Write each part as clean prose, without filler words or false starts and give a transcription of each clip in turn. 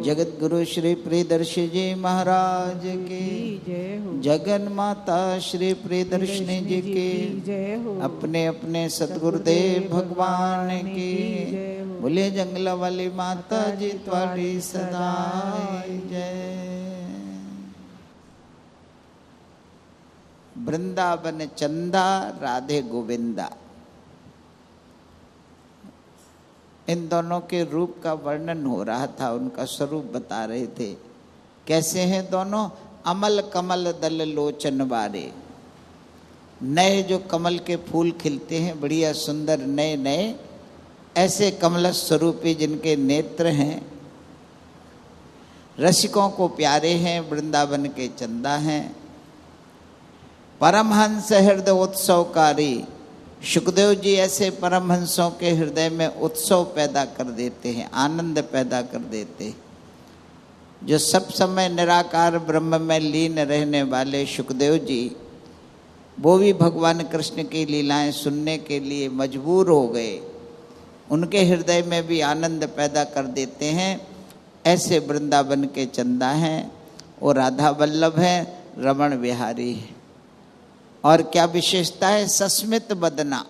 जगत गुरु श्री प्रियदर्शी जी महाराज की जय हो। जगन माता श्री प्रियदर्शनी जी की जय हो। अपने अपने सतगुरुदेव भगवान की जय हो। बोले जंगला वाली माता जी त्वाड़ी सदाई जय। वृंदावन चंदा राधे गोविंदा, इन दोनों के रूप का वर्णन हो रहा था, उनका स्वरूप बता रहे थे। कैसे हैं दोनों? अमल कमल दल लोचन वारे, नए जो कमल के फूल खिलते हैं बढ़िया सुंदर नए नए, ऐसे कमल स्वरूपी जिनके नेत्र हैं, रसिकों को प्यारे हैं, वृंदावन के चंदा हैं। परमहंस हृदय उत्सवकारी, सुखदेव जी ऐसे परमहंसों के हृदय में उत्सव पैदा कर देते हैं, आनंद पैदा कर देते हैं। जो सब समय निराकार ब्रह्म में लीन रहने वाले सुखदेव जी, वो भी भगवान कृष्ण की लीलाएं सुनने के लिए मजबूर हो गए, उनके हृदय में भी आनंद पैदा कर देते हैं। ऐसे वृंदावन के चंदा हैं, वो राधा वल्लभ हैं, रमण बिहारी है। और क्या विशेषता है? सस्मित बदना,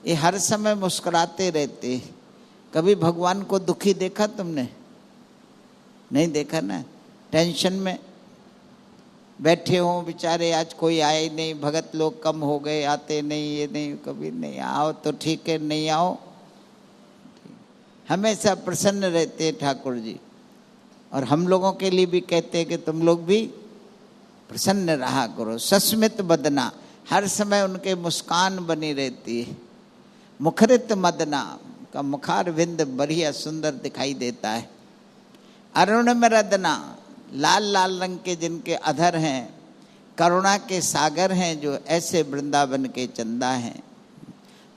ये हर समय मुस्कुराते रहते। कभी भगवान को दुखी देखा तुमने? नहीं देखा ना। टेंशन में बैठे हो बेचारे, आज कोई आए नहीं, भगत लोग कम हो गए, आते नहीं, ये नहीं, कभी नहीं। आओ तो ठीक है, नहीं आओ, हमेशा प्रसन्न रहते ठाकुर जी। और हम लोगों के लिए भी कहते हैं कि तुम लोग भी प्रसन्न रहा करो। सस्मित बदना, हर समय उनके मुस्कान बनी रहती है। मुखरित मदना, का मुखार विंद बढ़िया सुंदर दिखाई देता है। अरुण में रदना, लाल लाल रंग के जिनके अधर हैं, करुणा के सागर हैं, जो ऐसे वृंदावन के चंदा हैं।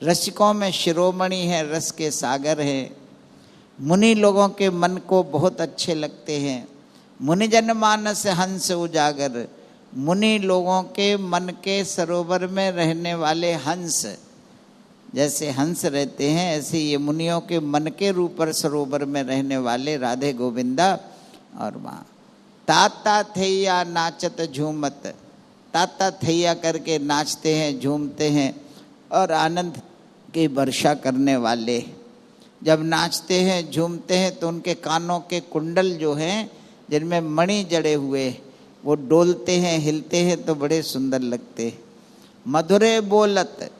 रसिकों में शिरोमणि है, रस के सागर हैं। मुनि लोगों के मन को बहुत अच्छे लगते हैं। मुनिजन मानस हंस उजागर, मुनि लोगों के मन के सरोवर में रहने वाले हंस, जैसे हंस रहते हैं ऐसे ये मुनियों के मन के रूप पर सरोवर में रहने वाले राधे गोविंदा। और माँ ताता थैया नाचत झूमत, ताता थैया करके नाचते हैं, झूमते हैं और आनंद की वर्षा करने वाले। जब नाचते हैं झूमते हैं तो उनके कानों के कुंडल जो हैं, जिनमें मणि जड़े हुए, वो डोलते हैं, हिलते हैं तो बड़े सुंदर लगते। मधुरे बोलत,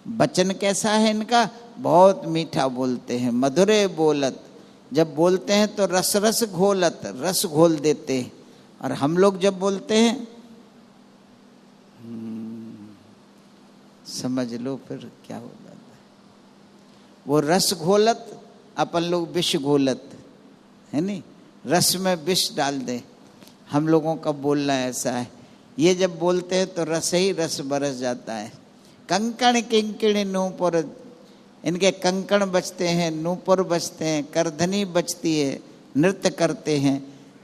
वचन कैसा है इनका? बहुत मीठा बोलते हैं। मधुरे बोलत, जब बोलते हैं तो रस रस घोलत, रस घोल देते हैं। और हम लोग जब बोलते हैं समझ लो फिर क्या हो जाता है। वो रस घोलत, अपन लोग विष घोलत है नहीं, रस में विष डाल दे। हम लोगों का बोलना ऐसा है। ये जब बोलते हैं तो रस ही रस बरस जाता है। कंकण किंकिणी नूपुर, इनके कंकण बजते हैं, नूपुर बजते हैं, करधनी बजती है, नृत्य करते हैं।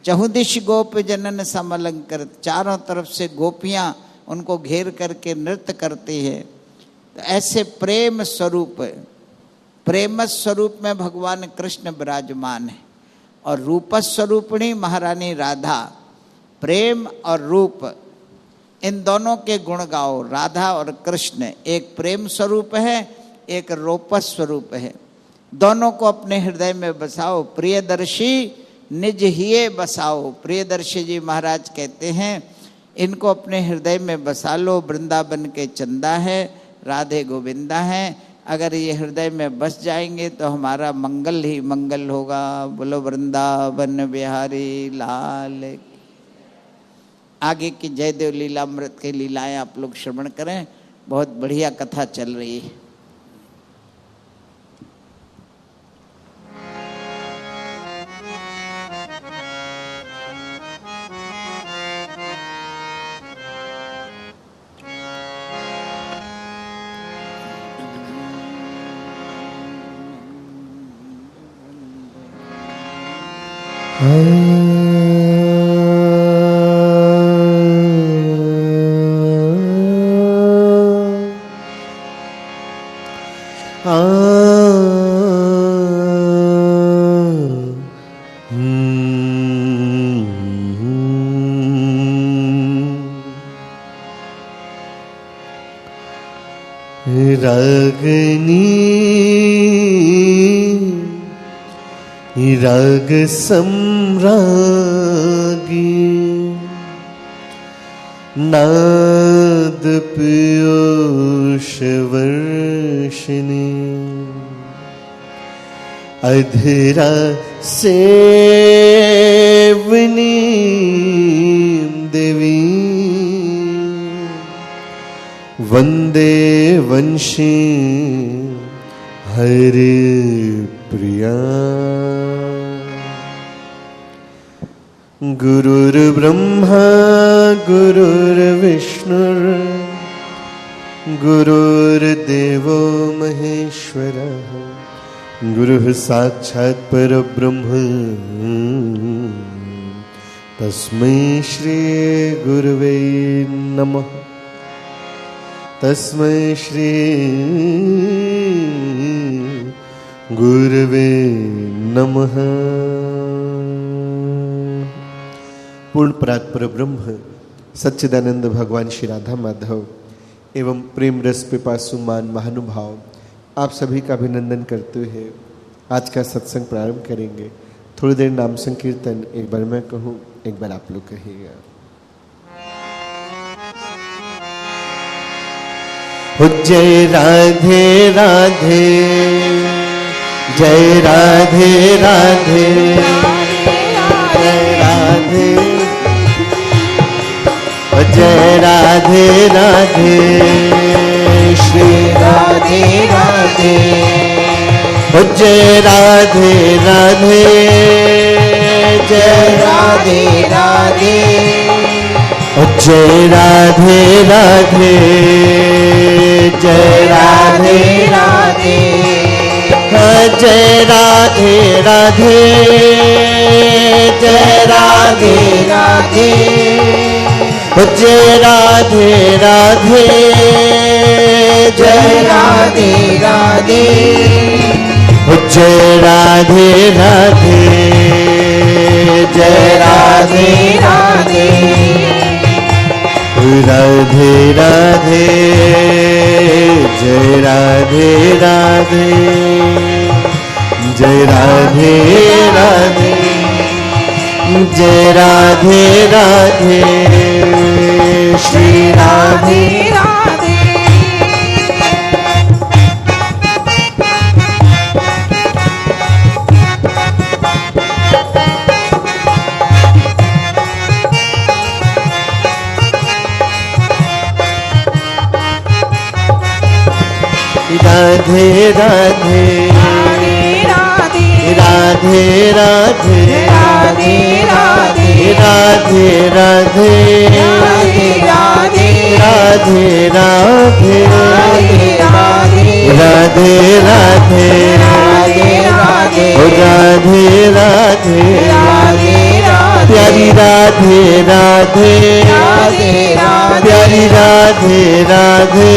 चहुदिश गोप जनन समलंकर, चारों तरफ से गोपियां उनको घेर करके नृत्य करती है। तो ऐसे प्रेम स्वरूप, प्रेम स्वरूप में भगवान कृष्ण विराजमान है। और रूप स्वरूपिणी महारानी राधा, प्रेम और रूप इन दोनों के गुण गाओ। राधा और कृष्ण एक प्रेम स्वरूप है, एक रूप स्वरूप है। दोनों को अपने हृदय में बसाओ। प्रियदर्शी निज हिये बसाओ, प्रियदर्शी जी महाराज कहते हैं इनको अपने हृदय में बसा लो। वृंदावन के चंदा है, राधे गोविंदा हैं। अगर ये हृदय में बस जाएंगे तो हमारा मंगल ही मंगल होगा। बोलो वृंदावन बिहारी लाल। आगे की जयदेव लीलामृत की लीलाएं आप लोग श्रवण करें, बहुत बढ़िया कथा चल रही है। रागनी राग सम्रागी नाद पीयूष वर्षिणी अधीरा सेवनी देवी वंदे वंशी हरि प्रिया गुरुर्ब्रह्मा गुरुर्विष्णुर् गुरुर्देवो महेश्वरः गुरुः साक्षात् परब्रह्म तस्मै श्री गुरुवे नमः तस्मै श्री गुरुवे नमः। पूर्ण परात्पर ब्रह्म सच्चिदानंद भगवान श्री राधा माधव एवं प्रेम रस पिपासु मान महानुभाव, आप सभी का अभिनंदन करते हुए आज का सत्संग प्रारंभ करेंगे। थोड़ी देर नाम संकीर्तन एक बार मैं कहूँ, एक बार आप लोग कहिएगा। जय राधे राधे जय राधे राधे जय राधे जय राधे राधे श्री राधे राधे जय राधे राधे जय राधे राधे जय राधे राधे जय राधे राधे जय राधे राधे जय राधे राधे जय राधे राधे जय राधे राधे जय राधे राधे जय राधे राधे राधे राधे जय राधे राधे जय राधे राधे जय राधे राधे श्री राधे राधे राधे राधे राधे राधे राधे राधे राधे राधे राधे राधे राधे राधे राधे राधे राधे प्यारी राधे राधे प्यारी राधे राधे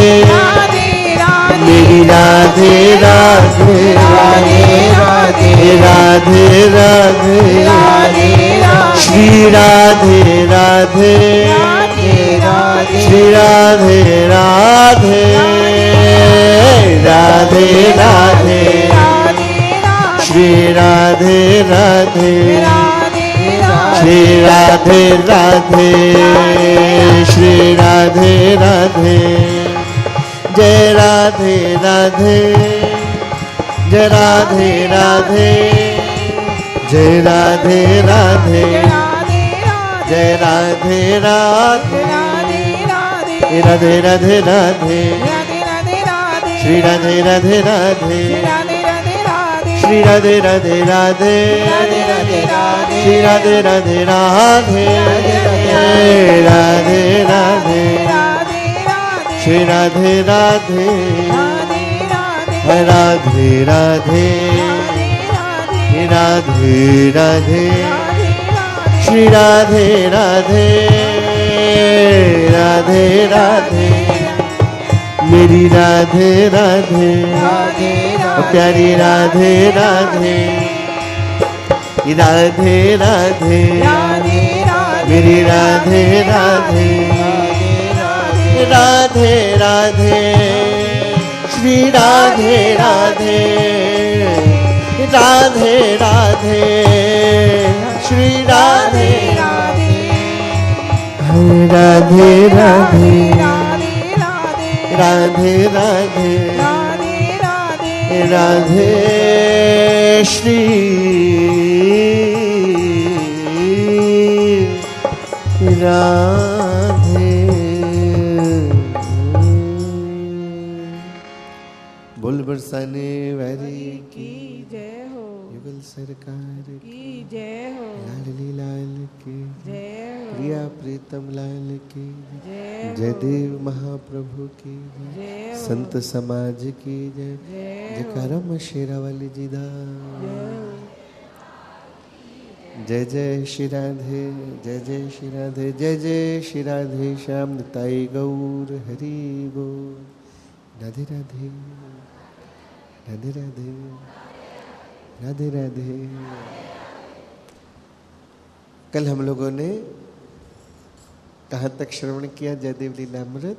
मेरी राधे राधे राधे राधे राधे श्री राधे राधे श्री राधे राधे राधे राधे श्री राधे राधे श्री राधे राधे श्री राधे राधे जय राधे राधे जय राधे राधे जय राधे राधे जय राधे राधे राधे राधे राधे श्री राधे राधे राधे श्री राधे राधे राधे श्री राधे राधे राधे राधे राधे श्री राधे राधे राधे राधे राधे राधे श्री राधे राधे राधे राधे मेरी राधे राधे प्यारी राधे राधे राधे राधे राधे राधे मेरी राधे राधे राधे राधे श्री राधे राधे राधे राधे श्री राधे राधे राधे राधे राधे राधे राधे राधे राधे श्री राधे। बोल बरसाने वाली की जय हो, युगल सरकार की जय हो, लाडली लाल की जय हो, प्रिया प्रीतम लाल की जय जय हो, देव महाप्रभु की जय हो, संत समाज की जय जय हो, जयकारम शेरा वाली जी दा जय हो। जय जय श्री राधे जय जय श्री राधे जय जय श्री राधे श्याम निताई गौर हरि बोल। राधे राधे राधे राधे राधे राधे। कल हम लोगों ने कहाँ तक श्रवण किया जयदेव लीलामृत?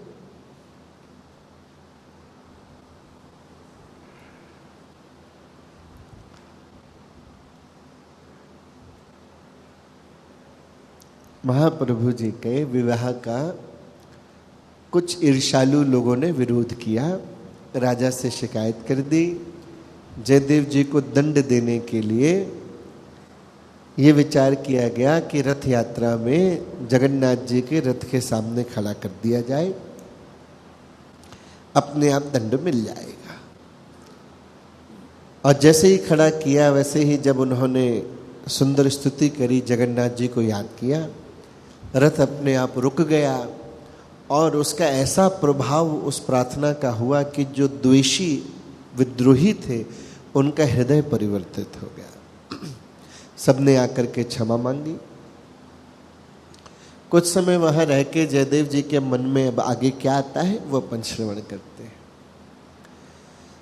महाप्रभु जी के विवाह का कुछ ईर्ष्यालु लोगों ने विरोध किया, राजा से शिकायत कर दी। जयदेव जी को दंड देने के लिए ये विचार किया गया कि रथ यात्रा में जगन्नाथ जी के रथ के सामने खड़ा कर दिया जाए, अपने आप दंड मिल जाएगा। और जैसे ही खड़ा किया वैसे ही जब उन्होंने सुंदर स्तुति करी, जगन्नाथ जी को याद किया, रथ अपने आप रुक गया और उसका ऐसा प्रभाव उस प्रार्थना का हुआ कि जो द्वेषी विद्रोही थे उनका हृदय परिवर्तित हो गया। सबने आकर के क्षमा मांगी। कुछ समय वहां रह के जयदेव जी के मन में अब आगे क्या आता है वो अपन श्रवण करते हैं।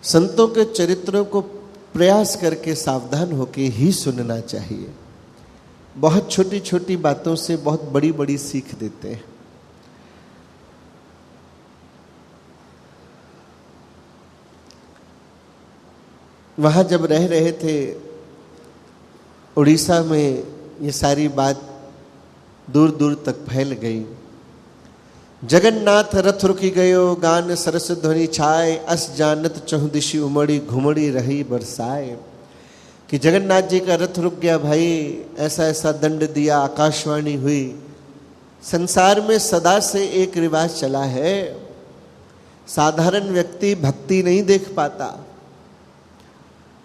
संतों के चरित्रों को प्रयास करके सावधान होके ही सुनना चाहिए। बहुत छोटी छोटी बातों से बहुत बड़ी बड़ी सीख देते हैं। वहां जब रह रहे थे उड़ीसा में, ये सारी बात दूर दूर तक फैल गई। जगन्नाथ रथ रुकी गयो, गान सरस ध्वनि छाए, अस जानत चहुदिशि उमड़ी, घुमड़ी रही बरसाए। कि जगन्नाथ जी का रथ रुक गया भाई, ऐसा ऐसा दंड दिया, आकाशवाणी हुई। संसार में सदा से एक रिवाज चला है, साधारण व्यक्ति भक्ति नहीं देख पाता।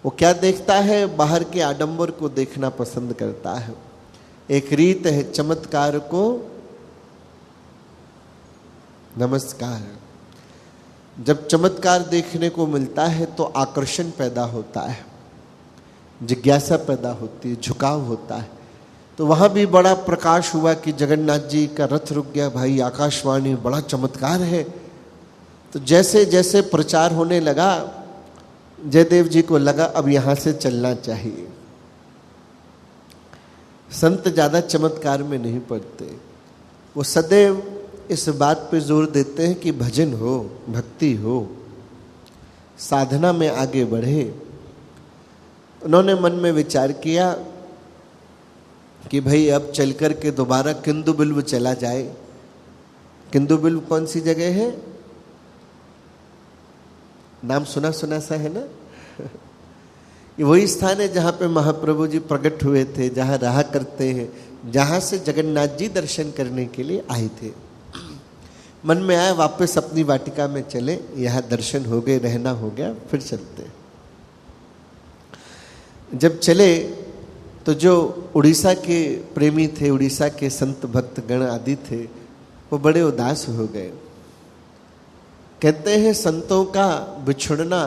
वो क्या देखता है? बाहर के आडंबर को देखना पसंद करता है। एक रीत है चमत्कार को नमस्कार। जब चमत्कार देखने को मिलता है तो आकर्षण पैदा होता है, जिज्ञासा पैदा होती है, झुकाव होता है। तो वहां भी बड़ा प्रकाश हुआ कि जगन्नाथ जी का रथ रुक गया भाई, आकाशवाणी, बड़ा चमत्कार है। तो जैसे जैसे प्रचार होने लगा, जयदेव जी को लगा अब यहां से चलना चाहिए। संत ज्यादा चमत्कार में नहीं पड़ते, वो सदैव इस बात पे जोर देते हैं कि भजन हो, भक्ति हो, साधना में आगे बढ़े। उन्होंने मन में विचार किया कि भाई अब चल कर के दोबारा किंदुबिल्व चला जाए। किंदुबिल्व कौन सी जगह है? नाम सुना सुना सा है ना? ये वही स्थान है जहाँ पे महाप्रभु जी प्रकट हुए थे, जहाँ रहा करते हैं, जहाँ से जगन्नाथ जी दर्शन करने के लिए आए थे। मन में आया वापस अपनी वाटिका में चले, यहाँ दर्शन हो गए, रहना हो गया, फिर चलते। जब चले तो जो उड़ीसा के प्रेमी थे, उड़ीसा के संत भक्त गण आदि थे, वो बड़े उदास हो गए। कहते हैं संतों का बिछुड़ना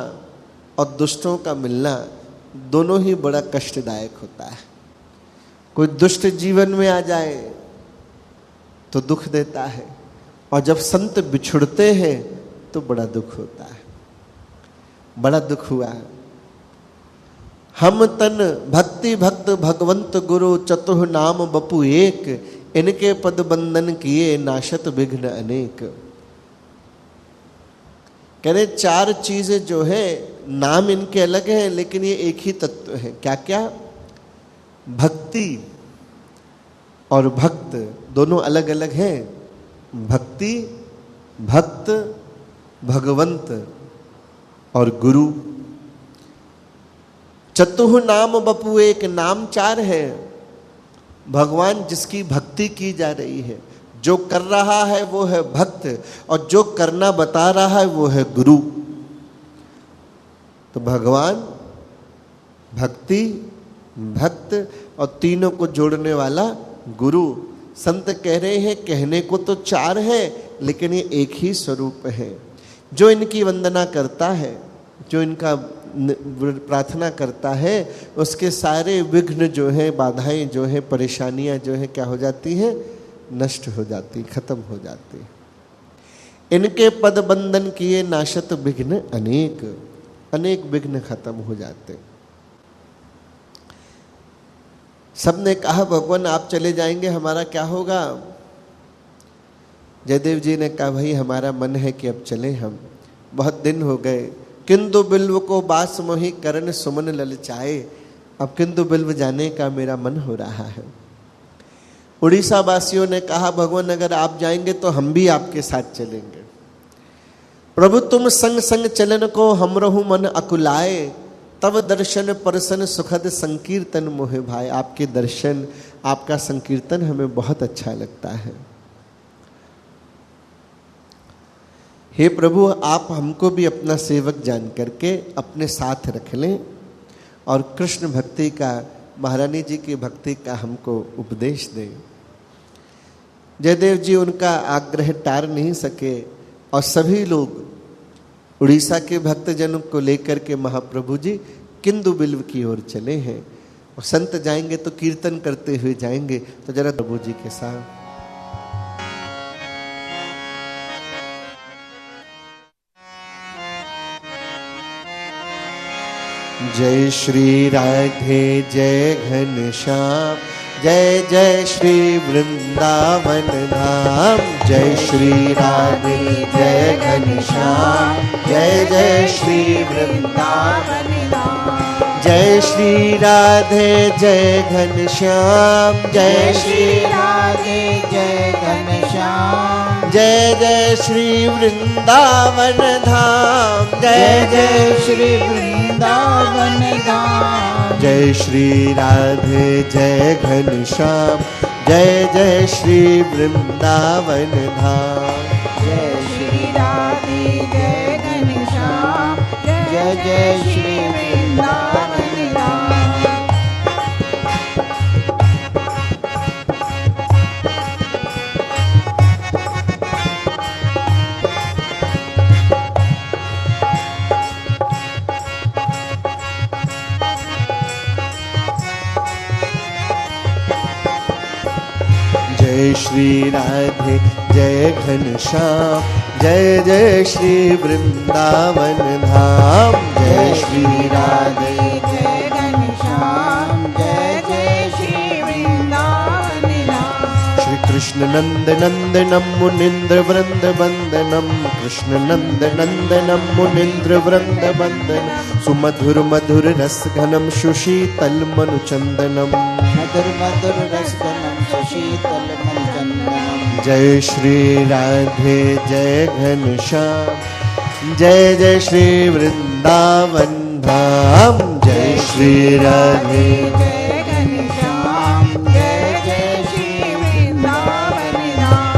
और दुष्टों का मिलना दोनों ही बड़ा कष्टदायक होता है। कोई दुष्ट जीवन में आ जाए तो दुख देता है, और जब संत बिछुड़ते हैं तो बड़ा दुख होता है। बड़ा दुख हुआ। हम तन भक्ति भक्त भगवंत गुरु चतुह नाम बपु एक, इनके पद बंधन किए नाशत विघ्न अनेक। कह रहे चार चीजें जो है नाम इनके अलग है लेकिन ये एक ही तत्व है। क्या क्या? भक्ति और भक्त दोनों अलग अलग हैं। भक्ति, भक्त, भगवंत और गुरु। चतुह नाम बपु एक, नाम चार है। भगवान जिसकी भक्ति की जा रही है, जो कर रहा है वो है भक्त, और जो करना बता रहा है वो है गुरु। तो भगवान, भक्ति, भक्त और तीनों को जोड़ने वाला गुरु। संत कह रहे हैं कहने को तो चार है लेकिन ये एक ही स्वरूप है। जो इनकी वंदना करता है, जो इनका प्रार्थना करता है, उसके सारे विघ्न जो है, बाधाएं जो है, परेशानियां जो है क्या हो जाती हैं? नष्ट हो जाती, खत्म हो जाती। इनके पद बंधन किए नाशत विघ्न अनेक, अनेक विघ्न खत्म हो जाते। सबने कहा भगवान आप चले जाएंगे हमारा क्या होगा? जयदेव जी ने कहा भाई हमारा मन है कि अब चले हम, बहुत दिन हो गए। किंतु बिल्व को बास मोहि करण सुमन ललचाए, अब किंतु बिल्व जाने का मेरा मन हो रहा है। उड़ीसा वासियों ने कहा भगवान अगर आप जाएंगे तो हम भी आपके साथ चलेंगे। प्रभु तुम संग संग चलन को हम रहु मन अकुलाए, तब दर्शन परसन सुखद संकीर्तन मोहे भाई। आपके दर्शन, आपका संकीर्तन हमें बहुत अच्छा लगता है। हे प्रभु आप हमको भी अपना सेवक जान करके अपने साथ रख लें और कृष्ण भक्ति का, महारानी जी की भक्ति का हमको उपदेश दें। जयदेव जी उनका आग्रह टार नहीं सके और सभी लोग उड़ीसा के भक्तजनों को लेकर के महाप्रभु जी किंदु बिल्व की ओर चले हैं। और संत जाएंगे तो कीर्तन करते हुए जाएंगे। तो जरा प्रभु जी के साथ जय श्री राधे जय घनश्याम, जय जय श्री वृंदावन धाम। जय श्री राधे जय घनश्याम, जय जय श्री वृंदावन धाम। जय श्री राधे जय घनश्याम, जय श्री राधे जय घनश्याम, जय जय श्री वृंदावन धाम। जय जय श्री वृंदावन धाम। जय श्री राधे जय घनश्याम, जय जय श्री वृंदावन धाम। जय श्री राधे जय घनश्याम, जय जय श्री वृंदावन धाम। जय श्री राधे जय घनश्याम, जय जय श्री वृंदावन धाम। जय श्री राधे जय घनश्याम, जय जय श्री वृंदावन धाम। श्री कृष्ण नंद नंदनम मुनीन्द्र वृंद वंदनम, कृष्ण नंद नंदनम मुनीन्द्र वृंद वंदनम। सुमधुर मधुर रस घनम सुशीतल मनु चंदनम, मधुर मधुर रस घनम सुशीतल मनु चंदनम। जय श्री राधे जय घनश्याम, जय जय श्री वृंदावन धाम। जय श्री राधे जय घनश्याम, जय जय श्री वृंदावन धाम।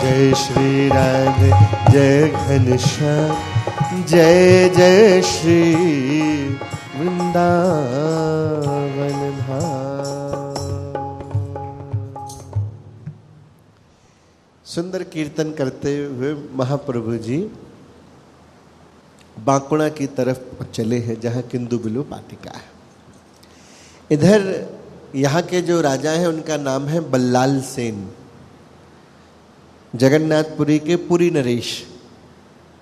जय श्री राधे जय घनश्याम, जय जय श्री वृंदावन धाम। सुंदर कीर्तन करते हुए महाप्रभु जी बांकुड़ा की तरफ चले हैं जहाँ किंदुबिलु वाटिका है। इधर यहाँ के जो राजा हैं उनका नाम है बल्लाल सेन, जगन्नाथपुरी के पुरी नरेश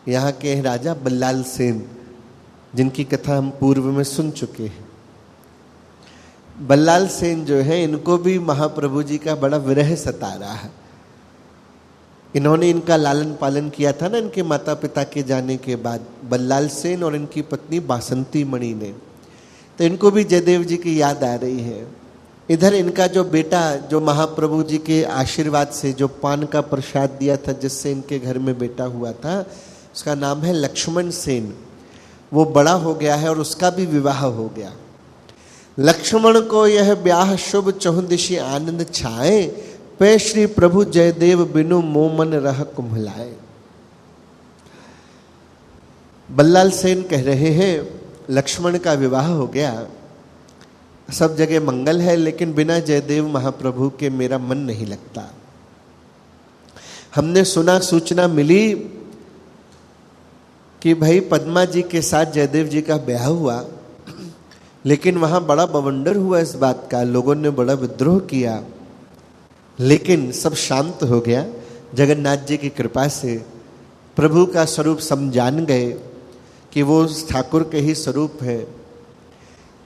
यहाँ के राजा बल्लाल सेन, जिनकी कथा हम पूर्व में सुन चुके हैं। बल्लाल सेन जो है, इनको भी महाप्रभु जी का बड़ा विरह सता रहा है। इन्होंने इनका लालन पालन किया था ना इनके माता पिता के जाने के बाद, बल्लाल सेन और इनकी पत्नी बासंती मणि ने। तो इनको भी जयदेव जी की याद आ रही है। इधर इनका जो बेटा, जो महाप्रभु जी के आशीर्वाद से जो पान का प्रसाद दिया था, जिससे इनके घर में बेटा हुआ था, उसका नाम है लक्ष्मण सेन। वो बड़ा हो गया है और उसका भी विवाह हो गया। लक्ष्मण को यह ब्याह शुभ चहुदिशि आनंद छाए, पे श्री प्रभु जयदेव बिनु मोमन रह कुम्हलाए। बल्लाल सेन कह रहे हैं लक्ष्मण का विवाह हो गया, सब जगह मंगल है, लेकिन बिना जयदेव महाप्रभु के मेरा मन नहीं लगता। हमने सुना, सूचना मिली कि भाई पद्मा जी के साथ जयदेव जी का ब्याह हुआ, लेकिन वहां बड़ा बवंडर हुआ इस बात का, लोगों ने बड़ा विद्रोह किया, लेकिन सब शांत हो गया। जगन्नाथ जी की कृपा से प्रभु का स्वरूप समझान गए कि वो ठाकुर के ही स्वरूप है।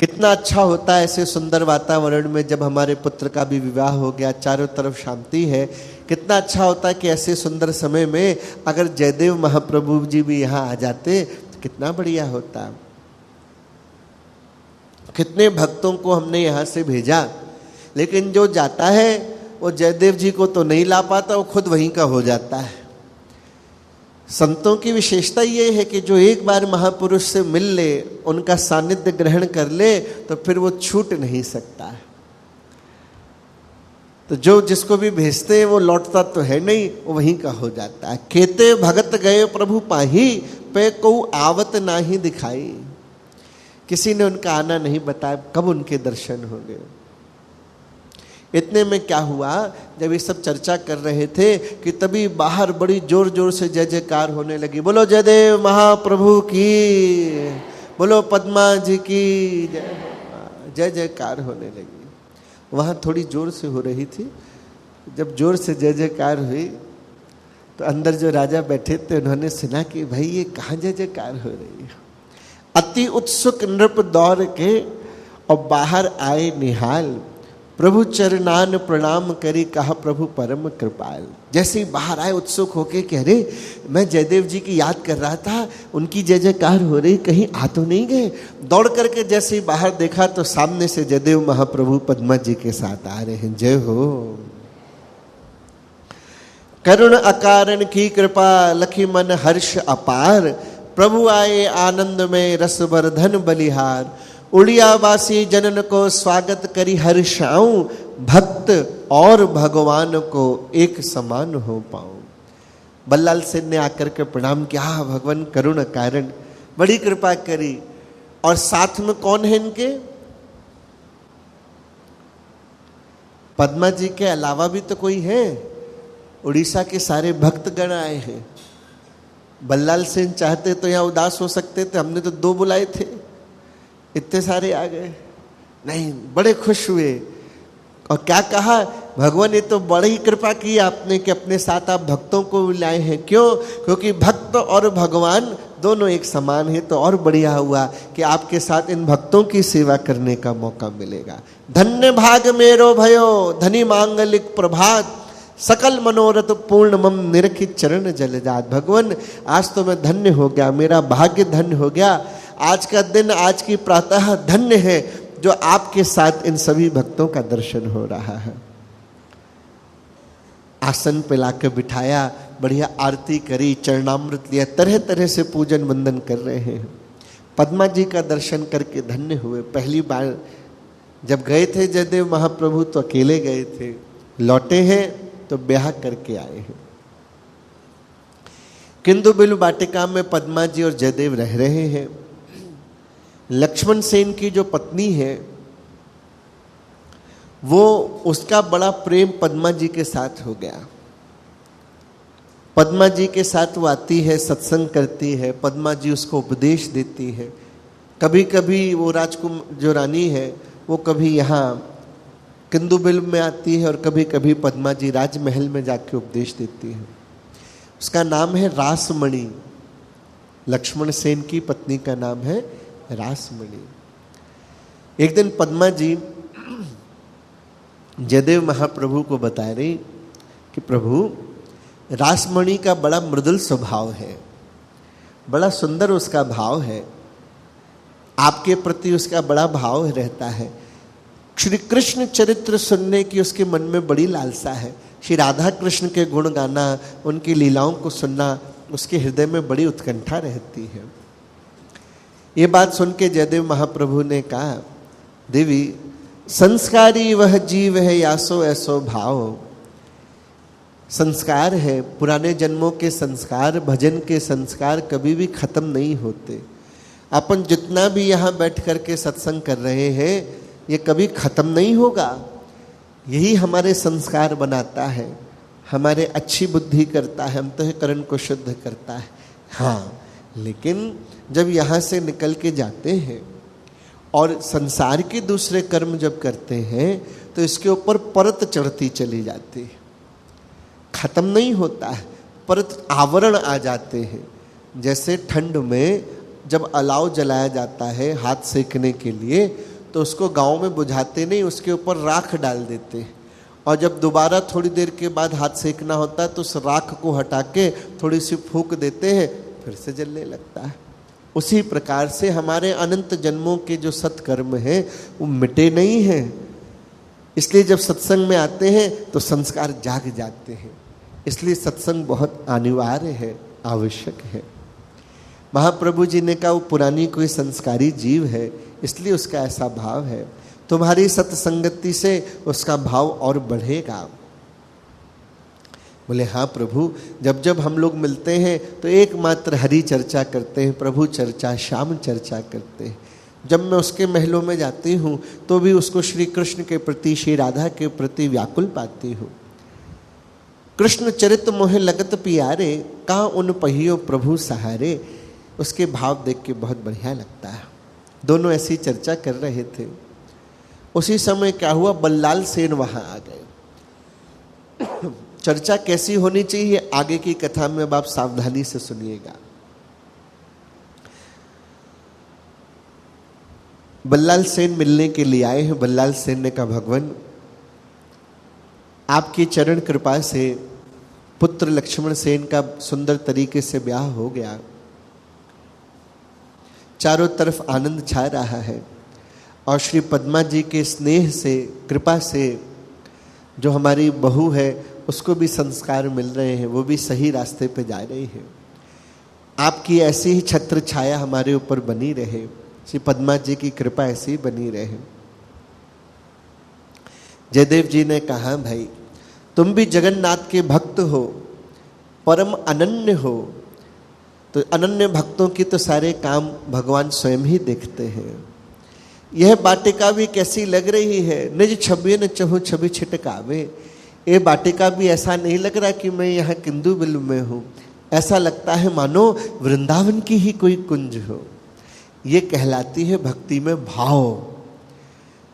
कितना अच्छा होता है ऐसे सुंदर वातावरण में, जब हमारे पुत्र का भी विवाह हो गया, चारों तरफ शांति है। कितना अच्छा होता है कि ऐसे सुंदर समय में अगर जयदेव महाप्रभु जी भी यहाँ आ जाते तो कितना बढ़िया होता। कितने भक्तों को हमने यहाँ से भेजा, लेकिन जो जाता है वो जयदेव जी को तो नहीं ला पाता, वो खुद वहीं का हो जाता है। संतों की विशेषता ये है कि जो एक बार महापुरुष से मिल ले, उनका सानिध्य ग्रहण कर ले, तो फिर वो छूट नहीं सकता है। तो जो जिसको भी भेजते हैं वो लौटता तो है नहीं, वो वहीं का हो जाता है। केते भगत गए प्रभु पाही, पे को आवत नाही दिखाई। किसी ने उनका आना नहीं बताया, कब उनके दर्शन हो गए। इतने में क्या हुआ, जब ये सब चर्चा कर रहे थे कि तभी बाहर बड़ी जोर जोर से जय जयकार होने लगी। बोलो जयदेव महाप्रभु की, बोलो पद्मा जी की जय जयकार होने लगी। वहाँ थोड़ी जोर से हो रही थी। जब जोर से जय जयकार हुई तो अंदर जो राजा बैठे थे उन्होंने सुना कि भाई ये कहाँ जय जयकार हो रही है। अति उत्सुक नृप दौड़ के और बाहर आए निहाल, प्रभु चरणान प्रणाम करी, कहा प्रभु परम कृपाल। जैसे ही बाहर आए उत्सुक होके, कह रहे मैं जयदेव जी की याद कर रहा था, उनकी जय जयकार हो रही, कहीं आ तो नहीं गए। दौड़ करके जैसे ही बाहर देखा तो सामने से जयदेव महाप्रभु पद्मा जी के साथ आ रहे हैं। जय हो। करुण अकारण की कृपा, लखी मन हर्ष अपार, प्रभु आए आनंद में रस वर्धन बलिहार। उड़ियावासी जनन को स्वागत करी हर्षाऊं, भक्त और भगवान को एक समान हो पाऊं। बल्लाल सेन ने आकर के प्रणाम किया, भगवान करुण कारण, बड़ी कृपा करी। और साथ में कौन है इनके? पद्मा जी के अलावा भी तो कोई है। उड़ीसा के सारे भक्तगण आए हैं। बल्लाल सेन चाहते तो यहाँ उदास हो सकते थे, हमने तो 2 बुलाए थे, इतने सारे आ गए। नहीं, बड़े खुश हुए और क्या कहा, भगवान ने तो बड़ी कृपा की आपने कि अपने साथ आप भक्तों को लाए हैं। क्यों? क्योंकि भक्त और भगवान दोनों एक समान है। तो और बढ़िया हुआ कि आपके साथ इन भक्तों की सेवा करने का मौका मिलेगा। धन्य भाग मेरो भयो, धनी मांगलिक प्रभात, सकल मनोरथ पूर्ण मम निरखित चरण जलजात। भगवान आज तो मैं धन्य हो गया, मेरा भाग्य धन्य हो गया। आज का दिन, आज की प्रातः धन्य है जो आपके साथ इन सभी भक्तों का दर्शन हो रहा है। आसन पे लाकर बिठाया, बढ़िया आरती करी, चरणामृत लिया, तरह तरह से पूजन वंदन कर रहे हैं। पद्मा जी का दर्शन करके धन्य हुए। पहली बार जब गए थे जयदेव महाप्रभु तो अकेले गए थे, लौटे हैं तो ब्याह करके आए हैं। किंदुबिलु वाटिका में पद्मा जी और जयदेव रह रहे हैं। लक्ष्मण सेन की जो पत्नी है वो, उसका बड़ा प्रेम पद्मा जी के साथ हो गया। पद्मा जी के साथ वो आती है, सत्संग करती है, पद्मा जी उसको उपदेश देती है। कभी कभी वो राजकुमार जो रानी है वो कभी यहाँ किंदुबिल में आती है और कभी कभी पद्मा जी राजमहल में जाके उपदेश देती है। उसका नाम है रासमणि। लक्ष्मण सेन की पत्नी का नाम है रासमणि। एक दिन पद्मा जी जयदेव महाप्रभु को बता रही कि प्रभु, रासमणि का बड़ा मृदुल स्वभाव है, बड़ा सुंदर उसका भाव है, आपके प्रति उसका बड़ा भाव रहता है। श्री कृष्ण चरित्र सुनने की उसके मन में बड़ी लालसा है। श्री राधा कृष्ण के गुण गाना, उनकी लीलाओं को सुनना उसके हृदय में बड़ी उत्कंठा रहती है। ये बात सुन के जयदेव महाप्रभु ने कहा, देवी, संस्कारी वह जीव है यासो ऐसो भाव। संस्कार है, पुराने जन्मों के संस्कार, भजन के संस्कार कभी भी खत्म नहीं होते। अपन जितना भी यहाँ बैठ करके सत्संग कर रहे हैं ये कभी खत्म नहीं होगा। यही हमारे संस्कार बनाता है, हमारे अच्छी बुद्धि करता है, अंतःकरण को शुद्ध करता है। हाँ, लेकिन जब यहाँ से निकल के जाते हैं और संसार के दूसरे कर्म जब करते हैं तो इसके ऊपर परत चढ़ती चली जाती है, खत्म नहीं होता है, परत आवरण आ जाते हैं। जैसे ठंड में जब अलाव जलाया जाता है हाथ सेकने के लिए तो उसको गांव में बुझाते नहीं, उसके ऊपर राख डाल देते हैं और जब दोबारा थोड़ी देर के बाद हाथ सेकना होता है तो उस राख को हटा के थोड़ी सी फूंक देते हैं, फिर से जलने लगता है। उसी प्रकार से हमारे अनंत जन्मों के जो सत्कर्म हैं वो मिटे नहीं हैं। इसलिए जब सत्संग में आते हैं तो संस्कार जाग जाते हैं। इसलिए सत्संग बहुत अनिवार्य है, आवश्यक है। महाप्रभु जी ने कहा वो पुरानी कोई संस्कारी जीव है, इसलिए उसका ऐसा भाव है। तुम्हारी सत्संगति से उसका भाव और बढ़ेगा। बोले हाँ प्रभु, जब जब हम लोग मिलते हैं तो एकमात्र हरि चर्चा करते हैं, प्रभु चर्चा, श्याम चर्चा करते हैं। जब मैं उसके महलों में जाती हूँ तो भी उसको श्री कृष्ण के प्रति, श्री राधा के प्रति व्याकुल पाती हूँ। कृष्ण चरित मोहे लगत पियारे, कहाँ उन पहियों प्रभु सहारे। उसके भाव देख के बहुत बढ़िया लगता है। दोनों ऐसी चर्चा कर रहे थे। उसी समय क्या हुआ, बल्लाल सेन वहां आ गए। चर्चा कैसी होनी चाहिए आगे की कथा में अब आप सावधानी से सुनिएगा। बल्लाल सेन मिलने के लिए आए हैं। बल्लाल सेन ने कहा, भगवान आपकी चरण कृपा से पुत्र लक्ष्मण सेन का सुंदर तरीके से ब्याह हो गया, चारों तरफ आनंद छा रहा है और श्री पद्मा जी के स्नेह से, कृपा से जो हमारी बहू है उसको भी संस्कार मिल रहे हैं, वो भी सही रास्ते पे जा रही है। आपकी ऐसी ही छत्र छाया हमारे ऊपर बनी रहे, श्री पद्मा जी की कृपा ऐसी बनी रहे। जयदेव जी ने कहा, भाई तुम भी जगन्नाथ के भक्त हो, परम अनन्य हो, तो अनन्य भक्तों की तो सारे काम भगवान स्वयं ही देखते हैं। यह बाटिका भी कैसी लग रही है, निज छवि न चहु छवि छिटकावे। ये बाटिका भी ऐसा नहीं लग रहा कि मैं यहाँ किंदुबिल में हूँ, ऐसा लगता है मानो वृंदावन की ही कोई कुंज हो। ये कहलाती है भक्ति में भाव।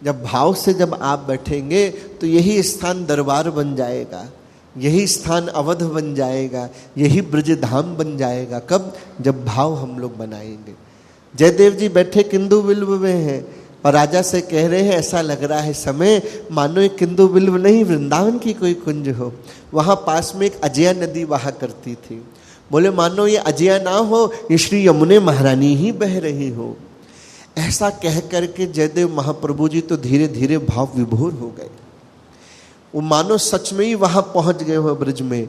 जब भाव से जब आप बैठेंगे तो यही स्थान दरबार बन जाएगा, यही स्थान अवध बन जाएगा, यही ब्रज धाम बन जाएगा। कब? जब भाव हम लोग बनाएंगे। जयदेव जी बैठे किंदुबिल्व में हैं और राजा से कह रहे हैं, ऐसा लग रहा है समय मानो एक किंदुबिल्व नहीं वृंदावन की कोई कुंज हो। वहाँ पास में एक अजया नदी बहा करती थी। बोले मानो ये अजया ना हो, ये श्री यमुने महारानी ही बह रही हो। ऐसा कह करके जयदेव महाप्रभु जी तो धीरे धीरे भाव विभोर हो गए। वो मानो सच में ही वहां पहुंच गए हो ब्रज में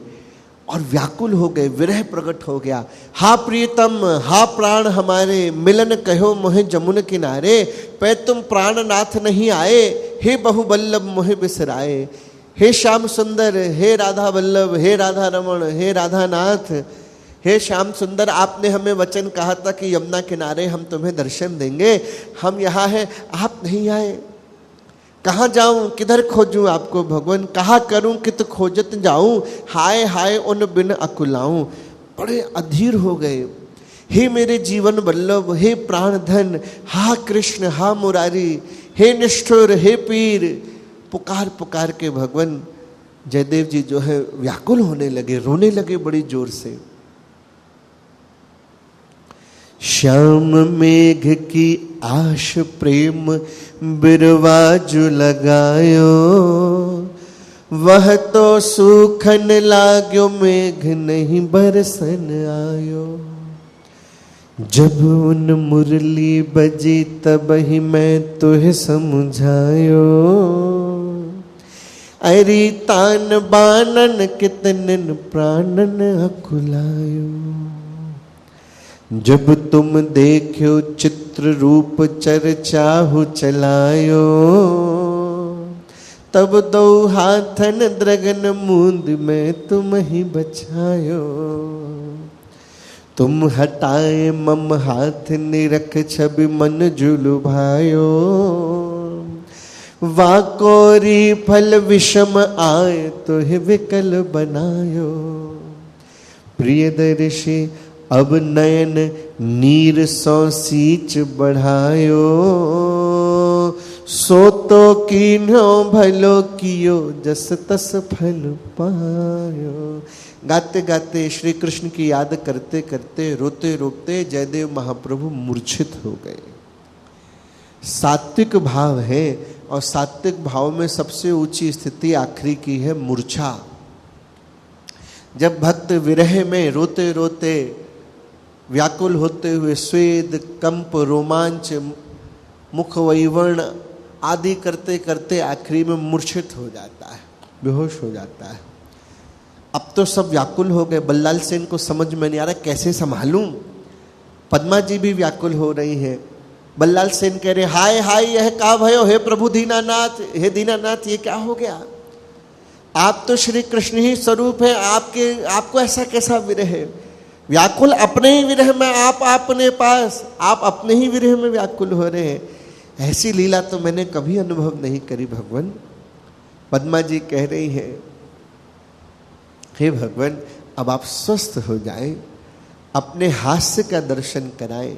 और व्याकुल हो गए, विरह प्रकट हो गया। हा प्रियतम, हा प्राण हमारे, मिलन कहो मोहे जमुन किनारे। पै तुम प्राणनाथ नहीं आए, हे बहुबल्लभ मोहे बिसराए। हे श्याम सुंदर, हे राधा वल्लभ, हे राधा रमण, हे राधा नाथ, हे श्याम सुंदर, आपने हमें वचन कहा था कि यमुना किनारे हम तुम्हें दर्शन देंगे, हम यहाँ हैं, आप नहीं आए। कहाँ जाऊं, किधर खोजूं आपको भगवान, कहाँ करूं कित खोजत जाऊं, हाय हाय उन बिन अकुलाऊं। बड़े अधीर हो गए। हे मेरे जीवन वल्लभ, हे प्राण धन, हा कृष्ण, हा मुरारी, हे निष्ठुर, हे पीर, पुकार पुकार के भगवान जयदेव जी जो है व्याकुल होने लगे, रोने लगे बड़ी जोर से। श्याम मेघ की आश प्रेम बिरवाजु लगायो, वह तो सूखन लाग्यो मेघ नहीं बरसन आयो। जब उन मुरली बजी तब ही मैं तुहे समझायो, अरे तान बानन कितनन प्राणन अकुलायो। जब तुम देखो चित्र रूप चर्चाहु चलायो, तब दो हाथन द्रगन मूंद में तुम ही बचायो। तुम हटाए मम हाथ निरख छवि मन जुलु भायो, वाकोरी फल विषम आए तो ही विकल बनायो। प्रियदर्शी अब नयन नीर सौ सींच बढ़ायो, सो तो कीन्हो भलो कियो जस तस फल पायो। गाते गाते श्री कृष्ण की याद करते करते रोते रोते जयदेव महाप्रभु मूर्छित हो गए। सात्विक भाव है और सात्विक भाव में सबसे ऊंची स्थिति आखिरी की है मूर्छा। जब भक्त विरह में रोते रोते व्याकुल होते हुए स्वेद कंप रोमांच मुख वैवर्ण आदि करते करते आखिरी में मूर्छित हो जाता है, बेहोश हो जाता है। अब तो सब व्याकुल हो गए। बल्लाल सेन को समझ में नहीं आ रहा कैसे संभालूं। पद्मा जी भी व्याकुल हो रही है। बल्लाल सेन कह रहे हाय हाय यह का भयो, हे प्रभु दीनानाथ, हे दीनानाथ ये क्या हो गया। आप तो श्री कृष्ण ही स्वरूप है, आपको ऐसा कैसा विरह है। व्याकुल अपने ही विरह में, आप अपने पास, आप अपने ही विरह में व्याकुल हो रहे हैं। ऐसी लीला तो मैंने कभी अनुभव नहीं करी भगवान। पद्मा जी कह रही है हे भगवान अब आप स्वस्थ हो जाएं, अपने हास्य का दर्शन कराएं,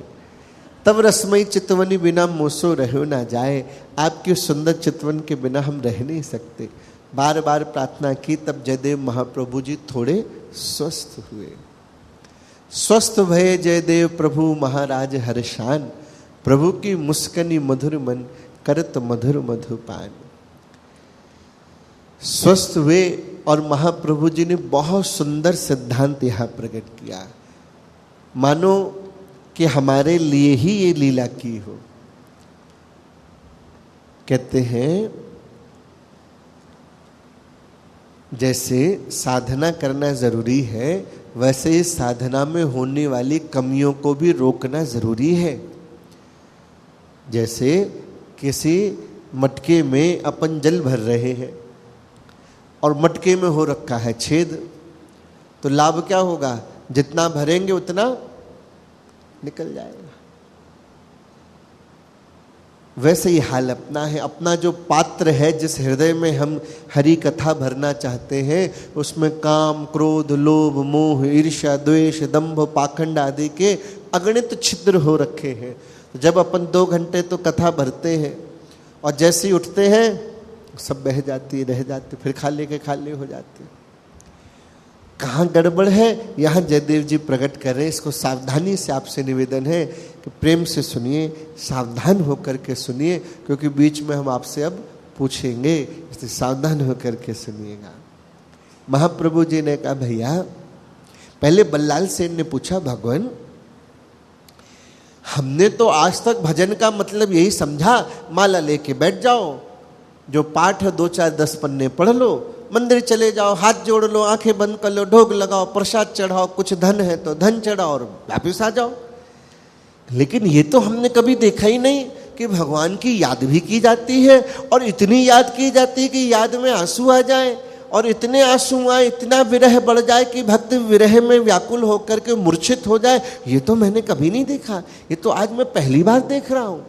तब रसमयी चितवनी बिना मोसो रहो ना जाए। आपके सुंदर चितवन के बिना हम रह नहीं सकते। बार बार प्रार्थना की, तब जयदेव महाप्रभु जी थोड़े स्वस्थ हुए। स्वस्थ भये जयदेव प्रभु महाराज हर्षान, प्रभु की मुस्कनी मधुर मन करत मधुर मधुपान। स्वस्थ हुए और महाप्रभु जी ने बहुत सुंदर सिद्धांत यहां प्रकट किया, मानो कि हमारे लिए ही ये लीला की हो। कहते हैं जैसे साधना करना जरूरी है, वैसे ही साधना में होने वाली कमियों को भी रोकना जरूरी है। जैसे किसी मटके में अपन जल भर रहे हैं और मटके में हो रखा है छेद, तो लाभ क्या होगा, जितना भरेंगे उतना निकल जाएगा। वैसे ही हाल अपना है। अपना जो पात्र है, जिस हृदय में हम हरि कथा भरना चाहते हैं, उसमें काम क्रोध लोभ मोह ईर्ष्या द्वेष दंभ पाखंड आदि के अगणित छिद्र हो रखे हैं। तो जब अपन 2 घंटे तो कथा भरते हैं और जैसे ही उठते हैं सब बह जाती रह जाती, फिर खाली के खाली हो जाती। कहाँ गड़बड़ है, यहाँ जयदेव जी प्रकट कर रहे हैं। इसको सावधानी से आपसे निवेदन है कि प्रेम से सुनिए, सावधान होकर के सुनिए, क्योंकि बीच में हम आपसे अब पूछेंगे, इसलिए सावधान होकर के सुनिएगा। महाप्रभु जी ने कहा भैया, पहले बल्लाल सेन ने पूछा भगवान हमने तो आज तक भजन का मतलब यही समझा, माला लेके बैठ जाओ, जो पाठ है 2 4 10 पन्ने पढ़ लो, मंदिर चले जाओ, हाथ जोड़ लो, आंखें बंद कर लो, ढोग लगाओ, प्रसाद चढ़ाओ, कुछ धन है तो धन चढ़ाओ और वापिस आ जाओ। लेकिन ये तो हमने कभी देखा ही नहीं कि भगवान की याद भी की जाती है, और इतनी याद की जाती है कि याद में आंसू आ जाए, और इतने आंसू आए, इतना विरह बढ़ जाए कि भक्त विरह में व्याकुल होकर के मूर्छित हो जाए। ये तो मैंने कभी नहीं देखा, ये तो आज मैं पहली बार देख रहा हूँ।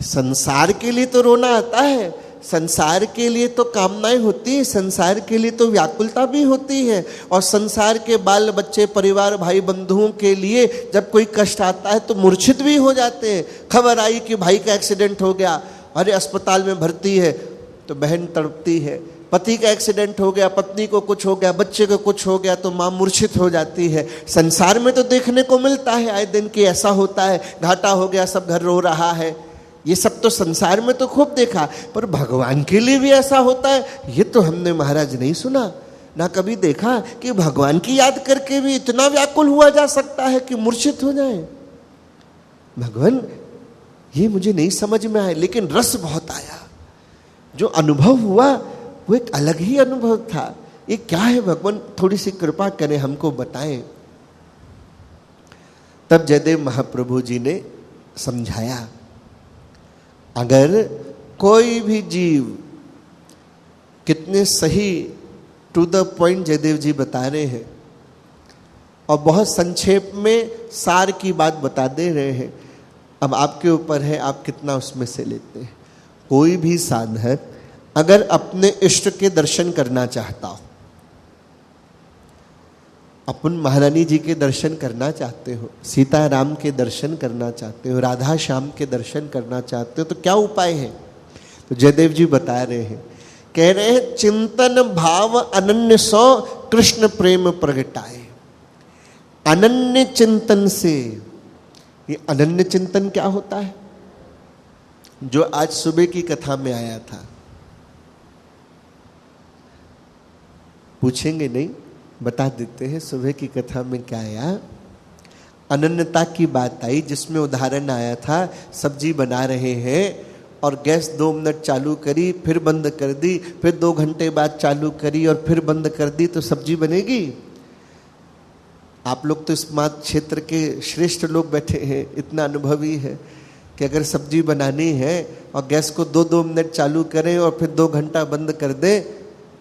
संसार के लिए तो रोना आता है, संसार के लिए तो कामनाएं होती है, संसार के लिए तो व्याकुलता भी होती है, और संसार के बाल बच्चे, परिवार, भाई बंधुओं के लिए जब कोई कष्ट आता है तो मूर्छित भी हो जाते हैं। खबर आई कि भाई का एक्सीडेंट हो गया, अरे अस्पताल में भर्ती है, तो बहन तड़पती है। पति का एक्सीडेंट हो गया, पत्नी को कुछ हो गया, बच्चे को कुछ हो गया, तो माँ मूर्छित हो जाती है। संसार में तो देखने को मिलता है आए दिन कि ऐसा होता है, घाटा हो गया, सब घर रो रहा है, ये सब तो संसार में तो खूब देखा, पर भगवान के लिए भी ऐसा होता है, ये तो हमने महाराज नहीं सुना, ना कभी देखा कि भगवान की याद करके भी इतना व्याकुल हुआ जा सकता है कि मूर्छित हो जाए। भगवान, ये मुझे नहीं समझ में आया, लेकिन रस बहुत आया। जो अनुभव हुआ वो एक अलग ही अनुभव था। ये क्या है भगवान, थोड़ी सी कृपा करें, हमको बताएं। तब जयदेव महाप्रभु जी ने समझाया, अगर कोई भी जीव, कितने सही टू द पॉइंट जयदेव जी बता रहे हैं, और बहुत संक्षेप में सार की बात बता दे रहे हैं। अब आपके ऊपर है, आप कितना उसमें से लेते हैं। कोई भी साधक अगर अपने इष्ट के दर्शन करना चाहता हो, अपन महारानी जी के दर्शन करना चाहते हो, सीता राम के दर्शन करना चाहते हो, राधा श्याम के दर्शन करना चाहते हो, तो क्या उपाय है? तो जयदेव जी बता रहे हैं, कह रहे हैं, चिंतन भाव अनन्य सो कृष्ण प्रेम प्रगटाए। अनन्य चिंतन से, ये अनन्य चिंतन क्या होता है? जो आज सुबह की कथा में आया था, पूछेंगे नहीं, बता देते हैं सुबह की कथा में क्या आया। अनन्यता की बात आई, जिसमें उदाहरण आया था, सब्जी बना रहे हैं और गैस 2 मिनट चालू करी, फिर बंद कर दी, फिर 2 घंटे बाद चालू करी और फिर बंद कर दी, तो सब्जी बनेगी? आप लोग तो स्मार्ट क्षेत्र के श्रेष्ठ लोग बैठे हैं, इतना अनुभवी है कि अगर सब्जी बनानी है और गैस को 2-2 मिनट चालू करें और फिर 2 घंटा बंद कर दे,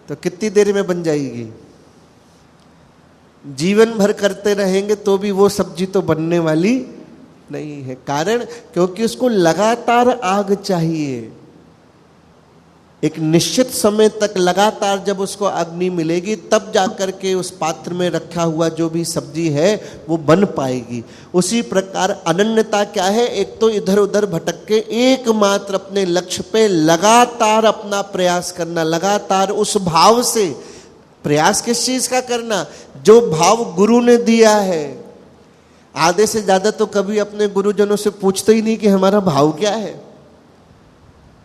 तो कितनी देर में बन जाएगी? जीवन भर करते रहेंगे तो भी वो सब्जी तो बनने वाली नहीं है। कारण, क्योंकि उसको लगातार आग चाहिए। एक निश्चित समय तक लगातार जब उसको अग्नि मिलेगी, तब जाकर के उस पात्र में रखा हुआ जो भी सब्जी है वो बन पाएगी। उसी प्रकार अनन्यता क्या है? एक तो इधर उधर भटक के एकमात्र अपने लक्ष्य पे लगातार अपना प्रयास करना, लगातार उस भाव से। प्रयास किस चीज का करना? जो भाव गुरु ने दिया है। आधे से ज्यादा तो कभी अपने गुरुजनों से पूछते ही नहीं कि हमारा भाव क्या है,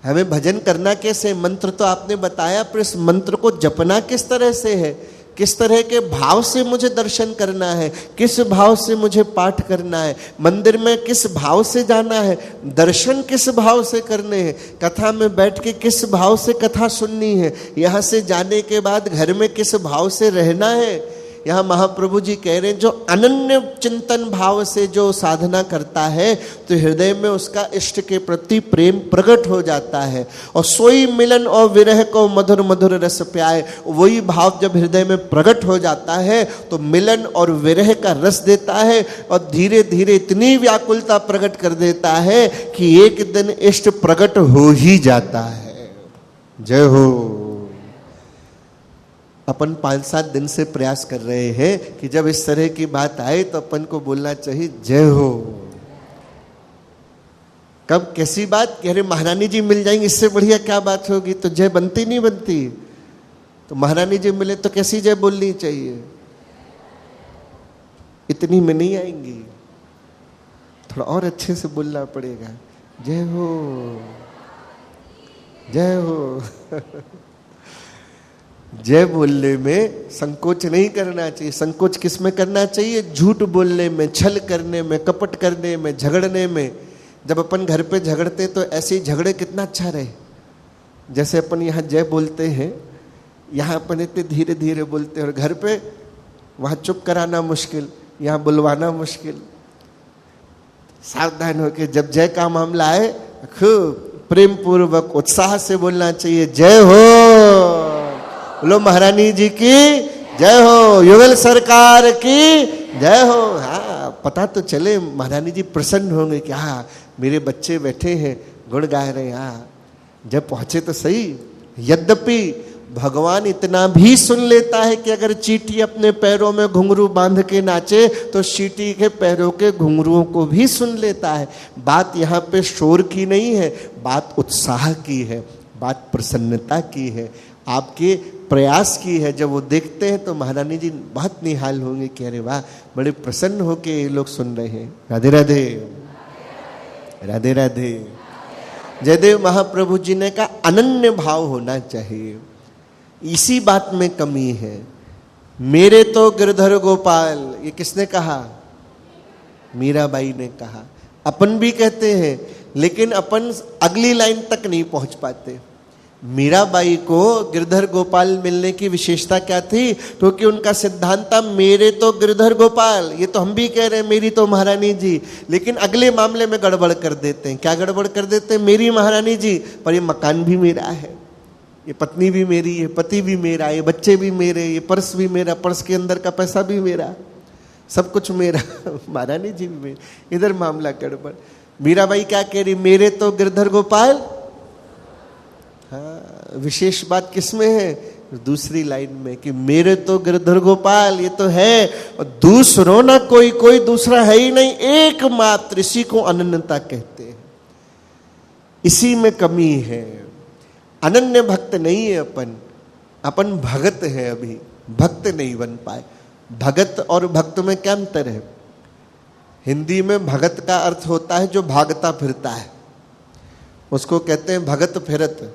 हमें भजन करना कैसे। मंत्र तो आपने बताया, पर इस मंत्र को जपना किस तरह से है, किस तरह के भाव से मुझे दर्शन करना है, किस भाव से मुझे पाठ करना है, मंदिर में किस भाव से जाना है, दर्शन किस भाव से करने हैं, कथा में बैठ के किस भाव से कथा सुननी है, यहाँ से जाने के बाद घर में किस भाव से रहना है। यहाँ महाप्रभु जी कह रहे हैं, जो अनन्य चिंतन भाव से जो साधना करता है, तो हृदय में उसका इष्ट के प्रति प्रेम प्रकट हो जाता है। और सोई मिलन और विरह को मधुर मधुर रस प्याए, वही भाव जब हृदय में प्रकट हो जाता है तो मिलन और विरह का रस देता है, और धीरे धीरे इतनी व्याकुलता प्रकट कर देता है कि एक दिन इष्ट प्रकट हो ही जाता है। जय हो। अपन 5-7 दिन से प्रयास कर रहे हैं कि जब इस तरह की बात आए तो अपन को बोलना चाहिए जय हो। कब कैसी बात? कह रहे महारानी जी मिल जाएंगे, इससे बढ़िया क्या बात होगी? तो जय बनती नहीं बनती? तो महारानी जी मिले तो कैसी जय बोलनी चाहिए? इतनी में नहीं आएंगी, थोड़ा और अच्छे से बोलना पड़ेगा। जय हो, जय हो। जय बोलने में संकोच नहीं करना चाहिए। संकोच किस में करना चाहिए? झूठ बोलने में, छल करने में, कपट करने में, झगड़ने में। जब अपन घर पे झगड़ते तो ऐसे ही झगड़े कितना अच्छा रहे। जैसे अपन यहाँ जय बोलते हैं, यहाँ अपन इतने धीरे धीरे बोलते हैं, और घर पे वहाँ चुप कराना मुश्किल, यहाँ बुलवाना मुश्किल। सावधान होकर जब जय का मामला आए, खूब प्रेम पूर्वक उत्साह से बोलना चाहिए, जय हो। बोलो महारानी जी की जय हो, युगल सरकार की जय हो। हाँ, पता तो चले, महारानी जी प्रसन्न होंगे कि हाँ मेरे बच्चे बैठे हैं गुण गा रहे हैं। हाँ, जब पहुंचे तो सही। यद्यपि भगवान इतना भी सुन लेता है कि अगर चींटी अपने पैरों में घुंघरू बांध के नाचे तो चींटी के पैरों के घुंघरुओं को भी सुन लेता है। बात यहाँ पे शोर की नहीं है, बात उत्साह की है, बात प्रसन्नता की है, आपके प्रयास की है। जब वो देखते हैं तो महारानी जी बहुत निहाल होंगे कि अरे वाह, बड़े प्रसन्न होके ये लोग सुन रहे हैं। राधे राधे, राधे राधे। जयदेव महाप्रभु जी ने कहा अनन्य भाव होना चाहिए, इसी बात में कमी है। मेरे तो गिरधर गोपाल, ये किसने कहा? मीराबाई ने कहा। अपन भी कहते हैं लेकिन अपन अगली लाइन तक नहीं पहुंच पाते। मीराबाई को गिरधर गोपाल मिलने की विशेषता क्या थी? क्योंकि उनका सिद्धांत था मेरे तो गिरधर गोपाल। ये तो हम भी कह रहे हैं मेरी तो महारानी जी, लेकिन अगले मामले में गड़बड़ कर देते हैं। क्या गड़बड़ कर देते हैं? मेरी महारानी जी, पर ये मकान भी मेरा है, ये पत्नी भी मेरी, ये पति भी मेरा, ये बच्चे भी मेरे, ये पर्स भी मेरा, पर्स के अंदर का पैसा भी मेरा, सब कुछ मेरा। महारानी जी भी मेरी। इधर मामला गड़बड़। मीराबाई क्या कह रही? मेरे तो गिरधर गोपाल। हाँ, विशेष बात किसमें है? दूसरी लाइन में कि मेरे तो गिरधर गोपाल, ये तो है, और दूसरों ना कोई, कोई दूसरा है ही नहीं, एकमात्र। इसी को अनन्यता कहते हैं, इसी में कमी है। अनन्य भक्त नहीं है अपन भगत है, अभी भक्त नहीं बन पाए। भगत और भक्त में क्या अंतर है? हिंदी में भगत का अर्थ होता है जो भागता फिरता है, उसको कहते हैं भगत फिरत,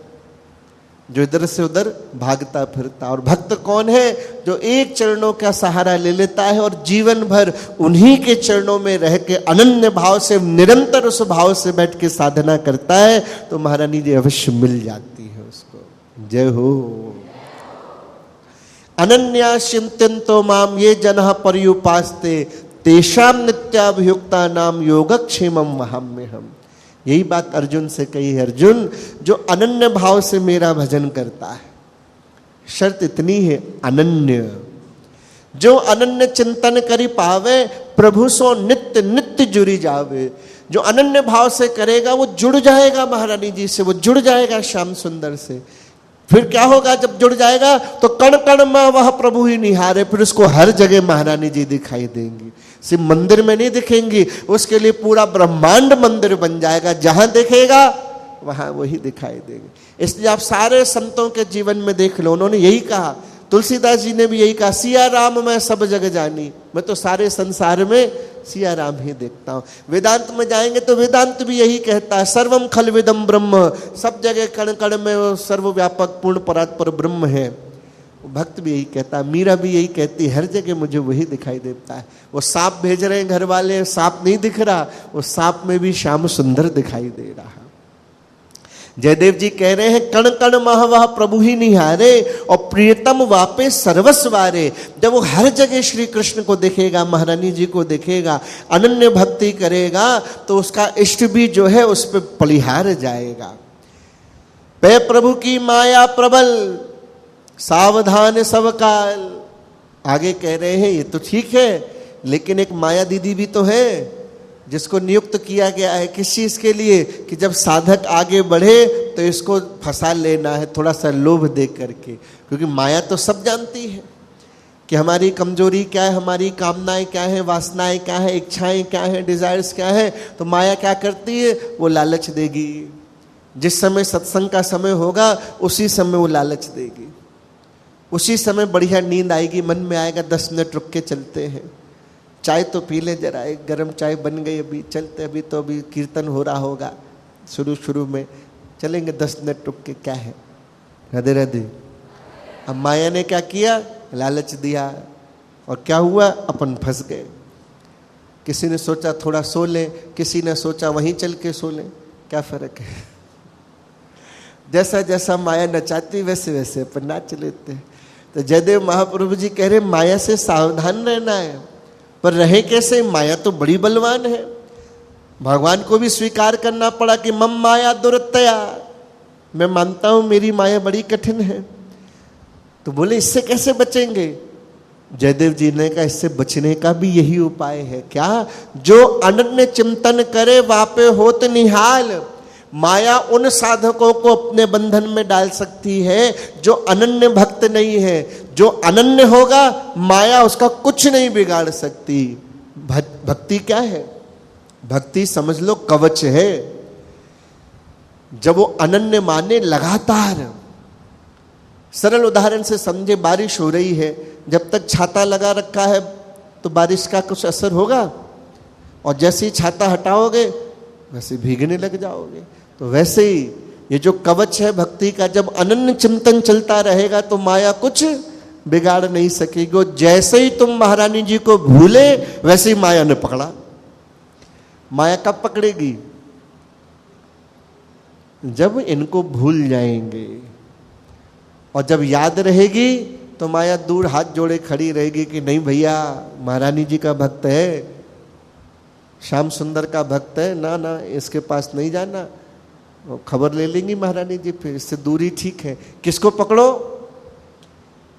जो इधर से उधर भागता फिरता। और भक्त कौन है? जो एक चरणों का सहारा ले लेता है और जीवन भर उन्हीं के चरणों में रह के अनन्य भाव से, निरंतर उस भाव से बैठ के साधना करता है, तो महारानी जी अवश्य मिल जाती है उसको। जय हो। अनन्या चिंतन्तो माम ये जनः पर्युपास्ते तेषाम नित्याभियुक्ता नाम योगक्षेमम वहाम्यहम्। यही बात अर्जुन से कही है। अर्जुन, जो अनन्य भाव से मेरा भजन करता है, शर्त इतनी है अनन्य, जो अनन्य चिंतन करी पावे प्रभु सो नित्य नित्य जुड़ी जावे। जो अनन्य भाव से करेगा वो जुड़ जाएगा महारानी जी से, वो जुड़ जाएगा श्याम सुंदर से। फिर क्या होगा? जब जुड़ जाएगा तो कण कण में वह प्रभु ही निहारे, फिर उसको हर जगह महारानी जी दिखाई देंगी। सिर्फ मंदिर में नहीं दिखेंगी, उसके लिए पूरा ब्रह्मांड मंदिर बन जाएगा, जहां देखेगा वहां वही दिखाई देंगे। इसलिए आप सारे संतों के जीवन में देख लो, उन्होंने यही कहा। तुलसीदास जी ने भी यही कहा, सिया राम मैं सब जग जानी, मैं तो सारे संसार में सिया राम ही देखता हूं। वेदांत में जाएंगे तो वेदांत भी यही कहता है, सर्वम खलविदम ब्रह्म, सब जगह कण कण में वो सर्वव्यापक पूर्ण परात्पर ब्रह्म है। भक्त भी यही कहता है, मीरा भी यही कहती है, हर जगह मुझे वही दिखाई देता है। वो सांप भेज रहे हैं घर वाले, सांप नहीं दिख रहा, वो सांप में भी श्याम सुंदर दिखाई दे रहा। जयदेव जी कह रहे हैं, कण कण मह वह प्रभु ही निहारे और प्रियतम वापे सर्वस्वारे। जब वो हर जगह श्री कृष्ण को देखेगा, महारानी जी को देखेगा, अनन्य भक्ति करेगा, तो उसका इष्ट भी जो है उस पर पलिहार जाएगा। पे प्रभु की माया प्रबल सावधान सब काल। आगे कह रहे हैं ये तो ठीक है, लेकिन एक माया दीदी भी तो है जिसको नियुक्त किया गया है किस चीज के लिए? कि जब साधक आगे बढ़े तो इसको फंसा लेना है, थोड़ा सा लोभ दे करके। क्योंकि माया तो सब जानती है कि हमारी कमजोरी क्या है, हमारी कामनाएं क्या है, वासनाएं क्या है, इच्छाएं क्या है, डिजायर्स क्या है। तो माया क्या करती है? वो लालच देगी। जिस समय सत्संग का समय होगा उसी समय वो लालच देगी, उसी समय बढ़िया नींद आएगी, मन में आएगा 10 मिनट रुक के चलते हैं, चाय तो पी ले जरा, एक गर्म चाय बन गई, अभी चलते, अभी तो अभी कीर्तन हो रहा होगा, शुरू में चलेंगे 10 मिनट रुक के, क्या है। राधे राधे। अब माया ने क्या किया? लालच दिया, और क्या हुआ? अपन फंस गए। किसी ने सोचा थोड़ा सो ले, किसी ने सोचा वहीं चल के सो ले, क्या फर्क है। जैसा जैसा माया नचाती वैसे वैसे अपन नाच लेते हैं। तो जयदेव महाप्रभु जी कह रहे माया से सावधान रहना है, पर रहे कैसे? माया तो बड़ी बलवान है। भगवान को भी स्वीकार करना पड़ा कि मम माया दुरतया, मैं मानता हूं मेरी माया बड़ी कठिन है। तो बोले इससे कैसे बचेंगे? जयदेव जी ने कहा इससे बचने का भी यही उपाय है। क्या? जो अनन्य चिंतन करे वापे होत निहाल, माया उन साधकों को अपने बंधन में डाल सकती है जो अनन्य भक्त नहीं है। जो अनन्य होगा माया उसका कुछ नहीं बिगाड़ सकती। भक्ति क्या है? भक्ति समझ लो कवच है। जब वो अनन्य माने लगातार, सरल उदाहरण से समझे, बारिश हो रही है, जब तक छाता लगा रखा है तो बारिश का कुछ असर होगा, और जैसे ही छाता हटाओगे वैसे भीगने लग जाओगे। तो वैसे ही ये जो कवच है भक्ति का, जब अनन्य चिंतन चलता रहेगा तो माया कुछ बिगाड़ नहीं सकेगी। जैसे ही तुम महारानी जी को भूले वैसे ही माया ने पकड़ा। माया कब पकड़ेगी? जब इनको भूल जाएंगे। और जब याद रहेगी तो माया दूर हाथ जोड़े खड़ी रहेगी कि नहीं भैया, महारानी जी का भक्त है, श्याम सुंदर का भक्त है, ना ना इसके पास नहीं जाना। खबर ले लेंगी महारानी जी, फिर इससे दूरी ठीक है। किसको पकड़ो?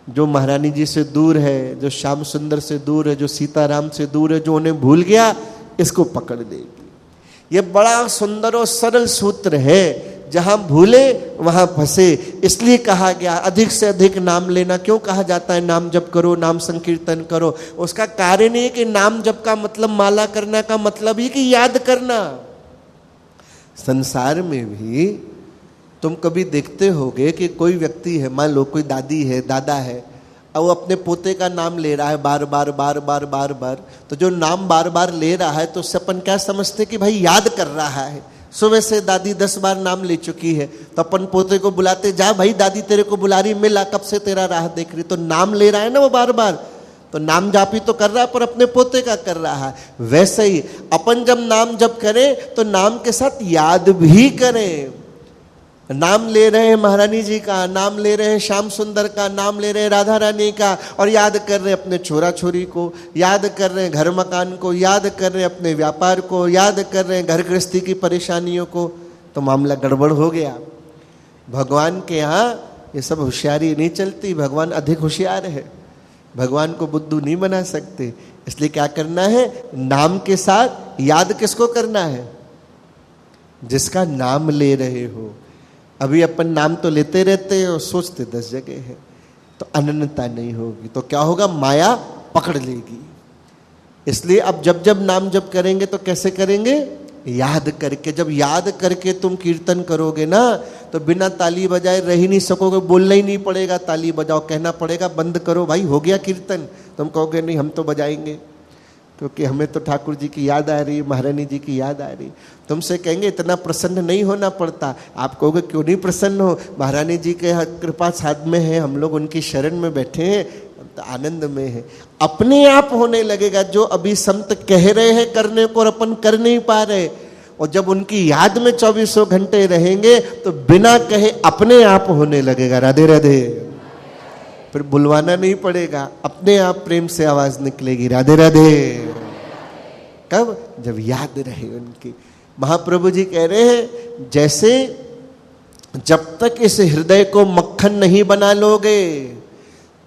जो महारानी जी से दूर है, जो श्याम सुंदर से दूर है, जो सीताराम से दूर है, जो उन्हें भूल गया, इसको पकड़ लेगी। ये बड़ा सुंदर और सरल सूत्र है। जहां भूले वहां फंसे। इसलिए कहा गया अधिक से अधिक नाम लेना। क्यों कहा जाता है नाम जप करो, नाम संकीर्तन करो? उसका कारण ये कि नाम जप का मतलब, माला करना का मतलब ही कि याद करना। संसार में भी तुम कभी देखते होगे कि कोई व्यक्ति है, मान लो कोई दादी है, दादा है, अब वो अपने पोते का नाम ले रहा है बार बार बार बार बार बार। तो जो नाम बार बार ले रहा है तो उससे अपन क्या समझते कि भाई याद कर रहा है। सुबह से दादी 10 बार नाम ले चुकी है, तो अपन पोते को बुलाते, जा भाई दादी तेरे को बुला रही, मिला, कब से तेरा राह देख रही। तो नाम ले रहा है ना वो बार बार, तो नाम जापी तो कर रहा है पर अपने पोते का कर रहा है। वैसे ही अपन जब नाम जप करें तो नाम के साथ याद भी करें। नाम ले रहे हैं महारानी जी का, नाम ले रहे हैं श्याम सुंदर का, नाम ले रहे हैं राधा रानी का, और याद कर रहे हैं अपने छोरा छोरी को, याद कर रहे हैं घर मकान को, याद कर रहे हैं अपने व्यापार को, याद कर रहे हैं घर गृहस्थी की परेशानियों को, तो मामला गड़बड़ हो गया। भगवान के यहाँ ये सब होशियारी नहीं चलती। भगवान अधिक होशियार है, भगवान को बुद्धू नहीं बना सकते। इसलिए क्या करना है? नाम के साथ याद किसको करना है? जिसका नाम ले रहे हो। अभी अपन नाम तो लेते रहते हैं और सोचते 10 जगह है, तो अनन्यता नहीं होगी। तो क्या होगा? माया पकड़ लेगी। इसलिए अब जब जब नाम जप करेंगे तो कैसे करेंगे? याद करके। जब याद करके तुम कीर्तन करोगे ना तो बिना ताली बजाए रह ही नहीं सकोगे। बोलना ही नहीं पड़ेगा ताली बजाओ, कहना पड़ेगा बंद करो भाई, हो गया कीर्तन। तुम कहोगे नहीं हम तो बजाएंगे, क्योंकि हमें तो ठाकुर जी की याद आ रही, महारानी जी की याद आ रही। तुमसे कहेंगे इतना प्रसन्न नहीं होना पड़ता। आप कहोगे क्यों नहीं प्रसन्न हो? महारानी जी के कृपा साथ में है, हम लोग उनकी शरण में बैठे हैं, तो आनंद में है। अपने आप होने लगेगा। जो अभी संत कह रहे हैं करने को और अपन कर नहीं पा रहे, और जब उनकी याद में 24 घंटे रहेंगे तो बिना कहे अपने आप होने लगेगा। राधे राधे। फिर बुलवाना नहीं पड़ेगा, अपने आप प्रेम से आवाज निकलेगी, राधे राधे। कब? जब याद रहे उनकी। महाप्रभु जी कह रहे हैं जैसे जब तक इस हृदय को मक्खन नहीं बना लोगे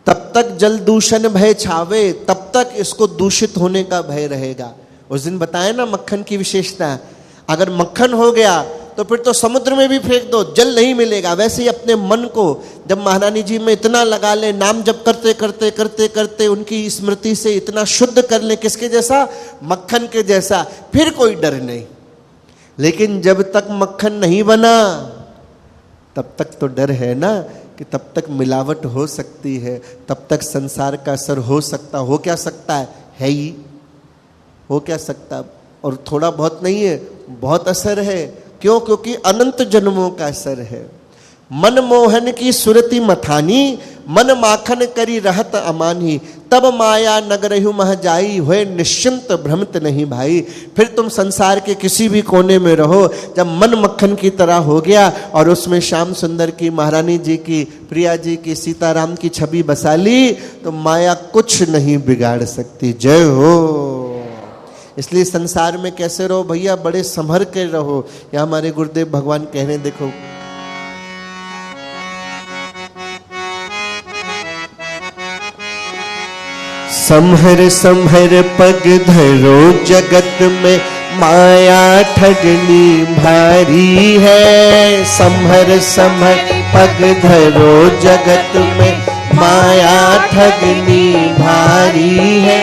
तब तक जल दूषण भय छावे, तब तक इसको दूषित होने का भय रहेगा। उस दिन बताया ना मक्खन की विशेषता। अगर मक्खन हो गया तो फिर तो समुद्र में भी फेंक दो, जल नहीं मिलेगा। वैसे ही अपने मन को जब महारानी जी में इतना लगा ले, नाम जप करते करते करते करते उनकी स्मृति से इतना शुद्ध कर ले, किसके जैसा? मक्खन के जैसा, फिर कोई डर नहीं। लेकिन जब तक मक्खन नहीं बना तब तक तो डर है ना, कि तब तक मिलावट हो सकती है, तब तक संसार का असर हो सकता। हो क्या सकता है ही, हो क्या सकता। और थोड़ा बहुत नहीं है, बहुत असर है। क्यों? क्योंकि अनंत जन्मों का असर है। मन मोहन की सुरति मथानी, मन माखन करी रहत अमानी, तब माया नगरहु मह जाई, होए निश्चिंत भ्रमित नहीं भाई। फिर तुम संसार के किसी भी कोने में रहो, जब मन मक्खन की तरह हो गया और उसमें श्याम सुंदर की, महारानी जी की, प्रिया जी की, सीताराम की छवि बसा ली, तो माया कुछ नहीं बिगाड़ सकती। जय हो। इसलिए संसार में कैसे रहो भैया? बड़े संभर के रहो। या हमारे गुरुदेव भगवान कह रहे, देखो संभर संभर पग धरो जगत में, माया ठगनी भारी है। संभर संभर पग धरो जगत में, माया ठगनी भारी है।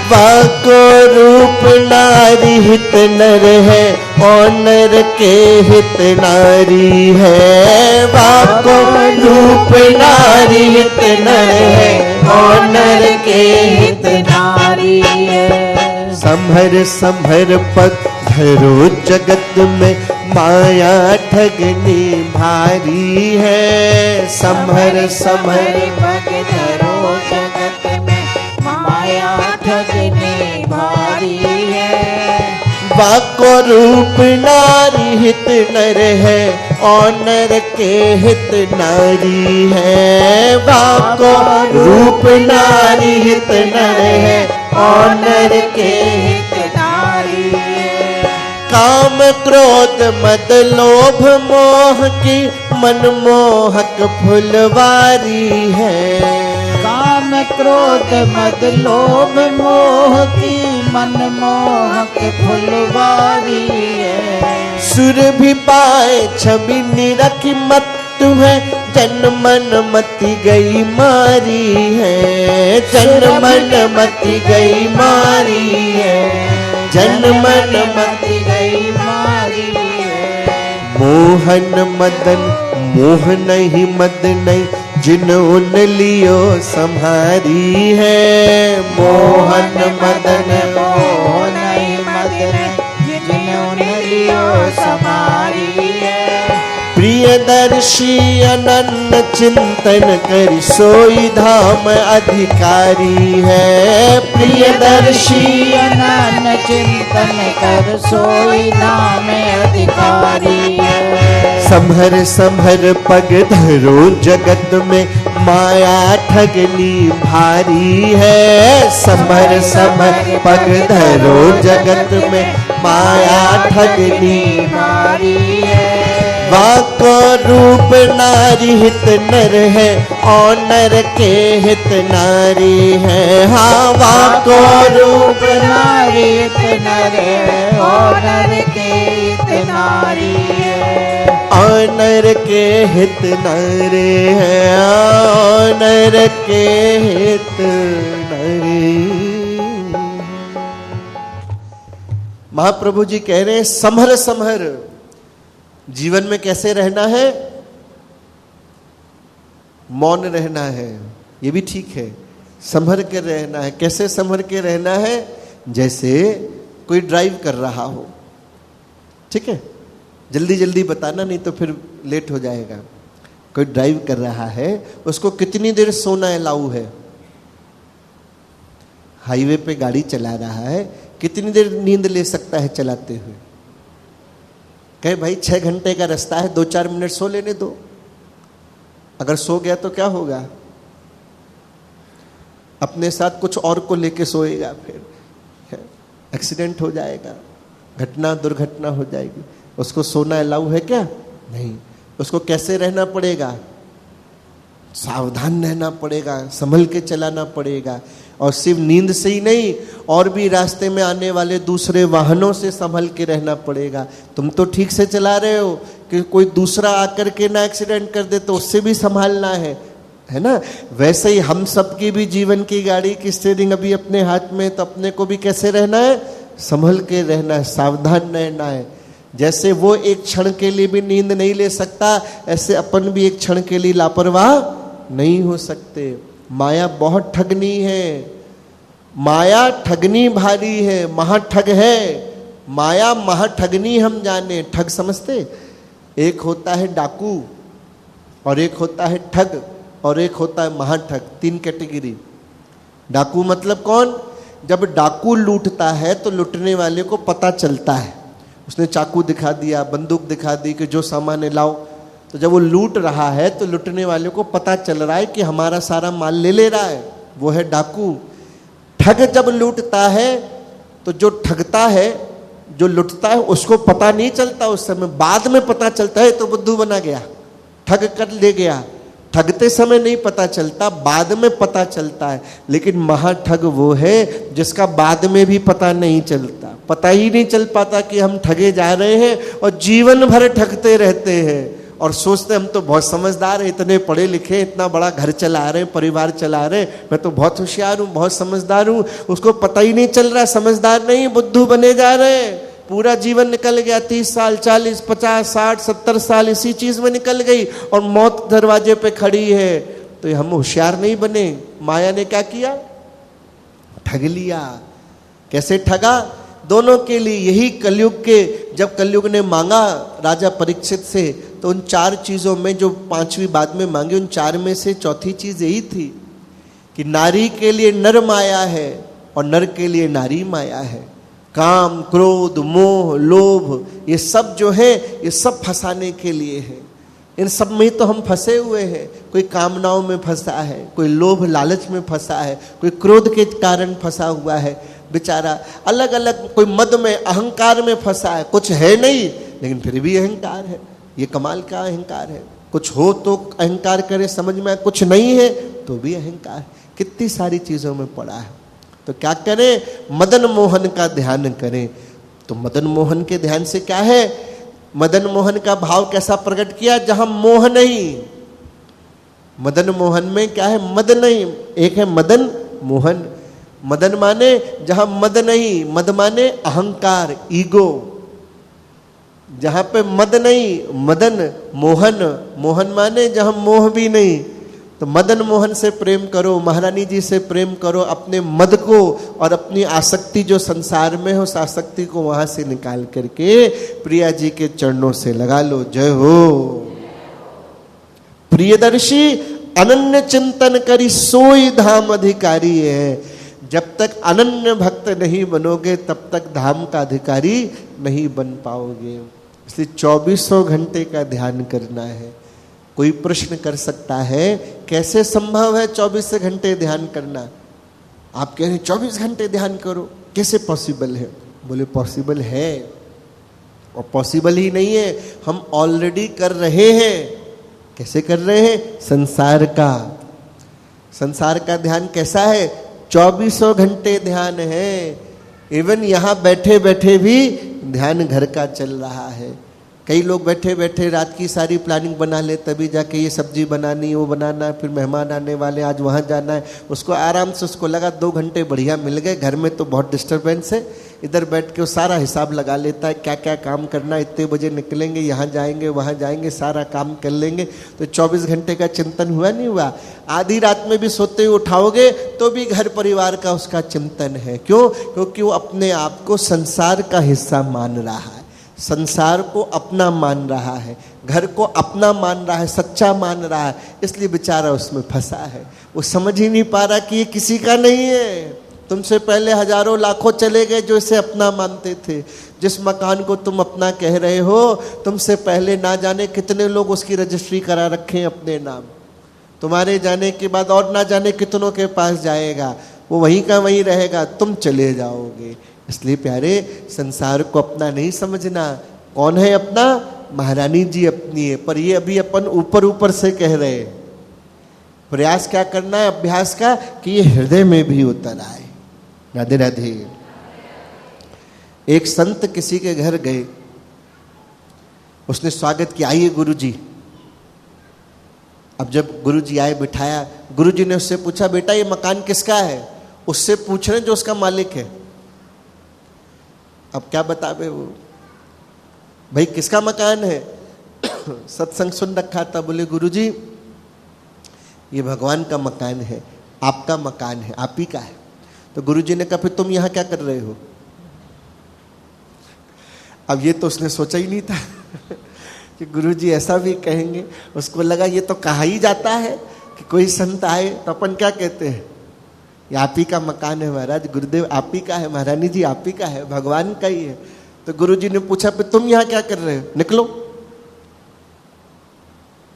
वाको रूप नारी हित नर है, और नर के हित नारी है। वाको रूप नारी हित नर है, और नर के हित नारी है। संभर संभर पग धरो जगत में, माया ठगनी भारी है। संभर संभर पग धरो जगत में, माया ठगनी भारी है। वाको रूप नारी हित नर है, और नर के हित नारी है। वाको रूप नारी हित नर है, और नर के हित नारी है। काम क्रोध मद लोभ मोह की मनमोहक फुलवारी है। काम क्रोध मद लोभ मोह की मनमोहक फुलवारी है। सुर भी पाए छवि निरख मत है, जन मन मति गई मारी है। जन मन मति गई मारी है, जन मन मति गई मारी है। मोहन मदन मोह नहीं मद नहीं, जिन उन लियो संहारी है। मोहन मदन मोह नहीं मद नहीं, जिन उन लियो समारी है। प्रियदर्शी अनन्य चिंतन कर सोई धाम अधिकारी है। प्रियदर्शी अनन्य चिंतन कर सोई धाम अधिकारी है। संभर संभर पग धरो जगत में, माया ठगनी भारी है। संभर संभर पग धरो जगत में, माया ठगनी भारी है। वाको रूप नारी हित नर है, और नर के हित नारी है। हाँ वाको रूप नारी हित नर है, और नर के हित नारी है। और नर के हित नारी है, और नर के हित नारी। महाप्रभु जी कह रहे हैं संभर संभर। जीवन में कैसे रहना है? मौन रहना है, ये भी ठीक है। संभर के रहना है। कैसे संभर के रहना है? जैसे कोई ड्राइव कर रहा हो, ठीक है, जल्दी जल्दी बताना नहीं तो फिर लेट हो जाएगा। कोई ड्राइव कर रहा है, उसको कितनी देर सोना अलाउ है? हाईवे पे गाड़ी चला रहा है, कितनी देर नींद ले सकता है चलाते हुए? कहे भाई 6 घंटे का रास्ता है, 2-4 मिनट सो लेने दो। अगर सो गया तो क्या होगा? अपने साथ कुछ और को लेके सोएगा, फिर एक्सीडेंट हो जाएगा, घटना दुर्घटना हो जाएगी। उसको सोना अलाउ है क्या? नहीं। उसको कैसे रहना पड़ेगा? सावधान रहना पड़ेगा, संभल के चलाना पड़ेगा। और सिर्फ नींद से ही नहीं, और भी रास्ते में आने वाले दूसरे वाहनों से संभल के रहना पड़ेगा। तुम तो ठीक से चला रहे हो, कि कोई दूसरा आकर के ना एक्सीडेंट कर दे तो उससे भी संभालना है ना? वैसे ही हम सबकी भी जीवन की गाड़ी की स्टीयरिंग अभी अपने हाथ में, तो अपने को भी कैसे रहना है? संभल के रहना है, सावधान रहना है। जैसे वो एक क्षण के लिए भी नींद नहीं ले सकता, ऐसे अपन भी एक क्षण के लिए लापरवाह नहीं हो सकते। माया बहुत ठगनी है, माया ठगनी भारी है, महाठग है। माया महाठगनी हम जाने। ठग समझते? एक होता है डाकू, और एक होता है ठग, और एक होता है महाठग। 3 कैटेगरी। डाकू मतलब कौन? जब डाकू लूटता है तो लूटने वाले को पता चलता है। उसने चाकू दिखा दिया, बंदूक दिखा दी कि जो सामान है लाओ। तो जब वो लूट रहा है तो लूटने वाले को पता चल रहा है कि हमारा सारा माल ले रहा है, वो है डाकू। ठग जब लूटता है तो जो ठगता है, जो लूटता है, उसको पता नहीं चलता उस समय, बाद में पता चलता है तो बुद्धू बना गया, ठग कर ले गया। ठगते समय नहीं पता चलता, बाद में पता चलता है। लेकिन महाठग वो है जिसका बाद में भी पता नहीं चलता। पता ही नहीं चल पाता कि हम ठगे जा रहे हैं और जीवन भर ठगते रहते हैं और सोचते हम तो बहुत समझदार हैं, इतने पढ़े लिखे, इतना बड़ा घर चला रहे हैं, परिवार चला रहे हैं, मैं तो बहुत होशियार हूँ, बहुत समझदार हूँ। उसको पता ही नहीं चल रहा, समझदार नहीं, बुद्धू बने जा रहे हैं। पूरा जीवन निकल गया, 30 साल 40 50 60 70 साल इसी चीज में निकल गई और मौत दरवाजे पे खड़ी है। तो हम होशियार नहीं बने। माया ने क्या किया? ठग लिया। कैसे ठगा? दोनों के लिए यही कलयुग के, जब कलयुग ने मांगा राजा परीक्षित से, तो उन 4 चीजों में जो 5वीं बाद में मांगी, उन 4 में से चौथी चीज यही थी कि नारी के लिए नर माया है और नर के लिए नारी माया है। काम, क्रोध, मोह, लोभ, ये सब जो है, ये सब फंसाने के लिए है। इन सब में तो हम फंसे हुए हैं। कोई कामनाओं में फंसा है, कोई लोभ लालच में फंसा है, कोई क्रोध के कारण फंसा हुआ है बेचारा, अलग अलग, कोई मद में, अहंकार में फंसा है। कुछ है नहीं लेकिन फिर भी अहंकार है। ये कमाल का अहंकार है। कुछ हो तो अहंकार करे, समझ में, कुछ नहीं है तो भी अहंकार। कितनी सारी चीजों में पड़ा है। तो क्या करें? मदन मोहन का ध्यान करें। तो मदन मोहन के ध्यान से क्या है? मदन मोहन का भाव कैसा प्रकट किया? जहां मोह नहीं, मदन मोहन में क्या है? मद नहीं। एक है मदन मोहन। मदन माने जहां मद नहीं, मद माने अहंकार, ईगो। जहां पे मद नहीं, मदन, मोहन, मोहन माने जहां मोह भी नहीं। तो मदन मोहन से प्रेम करो, महारानी जी से प्रेम करो, अपने मद को और अपनी आसक्ति जो संसार में है उस आसक्ति को वहां से निकाल करके प्रिया जी के चरणों से लगा लो। जय हो। प्रियदर्शी अनन्य चिंतन करी सोई धाम अधिकारी है। जब तक अनन्य भक्त नहीं बनोगे तब तक धाम का अधिकारी नहीं बन पाओगे। इसलिए 2400 घंटे का ध्यान करना है। कोई प्रश्न कर सकता है कैसे संभव है 24 घंटे ध्यान करना? आप कह रहे 24 घंटे ध्यान करो, कैसे पॉसिबल है? बोले पॉसिबल है, और पॉसिबल ही नहीं है, हम ऑलरेडी कर रहे हैं। कैसे कर रहे हैं? संसार का। संसार का ध्यान कैसा है? 2400 घंटे ध्यान है। इवन यहां बैठे बैठे भी ध्यान घर का चल रहा है। कई लोग बैठे बैठे रात की सारी प्लानिंग बना ले, तभी जाके ये सब्जी बनानी, वो बनाना, फिर मेहमान आने वाले, आज वहाँ जाना है। उसको आराम से उसको लगा 2 घंटे बढ़िया मिल गए। घर में तो बहुत डिस्टर्बेंस है। इधर बैठ के वो सारा हिसाब लगा लेता है, क्या क्या काम करना, इतने बजे निकलेंगे, यहाँ जाएंगे, वहाँ जाएंगे, सारा काम कर लेंगे। तो 24 घंटे का चिंतन हुआ नहीं हुआ? आधी रात में भी सोते हुए उठाओगे तो भी घर परिवार का उसका चिंतन है। क्यों? क्योंकि वो अपने आप को संसार का हिस्सा मान रहा है, संसार को अपना मान रहा है, घर को अपना मान रहा है, सच्चा मान रहा है। इसलिए बेचारा उसमें फंसा है। वो समझ ही नहीं पा रहा कि ये किसी का नहीं है। तुमसे पहले हजारों लाखों चले गए जो इसे अपना मानते थे। जिस मकान को तुम अपना कह रहे हो, तुमसे पहले ना जाने कितने लोग उसकी रजिस्ट्री करा रखे हैं अपने नाम। तुम्हारे जाने के बाद और ना जाने कितनों के पास जाएगा, वो वहीं का वहीं रहेगा, तुम चले जाओगे। इसलिए प्यारे, संसार को अपना नहीं समझना। कौन है अपना? महारानी जी अपनी है। पर ये अभी अपन ऊपर ऊपर से कह रहे हैं। प्रयास क्या करना है अभ्यास का? कि ये हृदय में भी उतर आए। राधे राधे। एक संत किसी के घर गए, उसने स्वागत किया, आइए गुरुजी। अब जब गुरुजी आए, बिठाया, गुरुजी ने उससे पूछा, बेटा ये मकान किसका है? उससे पूछ रहे जो उसका मालिक है। अब क्या बतावे वो, भाई किसका मकान है? सत्संग सुन रखा था। बोले गुरुजी ये भगवान का मकान है, आपका मकान है, आप ही का है। तो गुरुजी ने कहा फिर तुम यहां क्या कर रहे हो? अब ये तो उसने सोचा ही नहीं था कि गुरुजी ऐसा भी कहेंगे। उसको लगा ये तो कहा ही जाता है कि कोई संत आए तो अपन क्या कहते हैं, ये आप ही का मकान है महाराज, गुरुदेव आप ही का है, महारानी जी आप ही का है, भगवान का ही है। तो गुरुजी ने पूछा फिर तुम यहां क्या कर रहे हो? निकलो।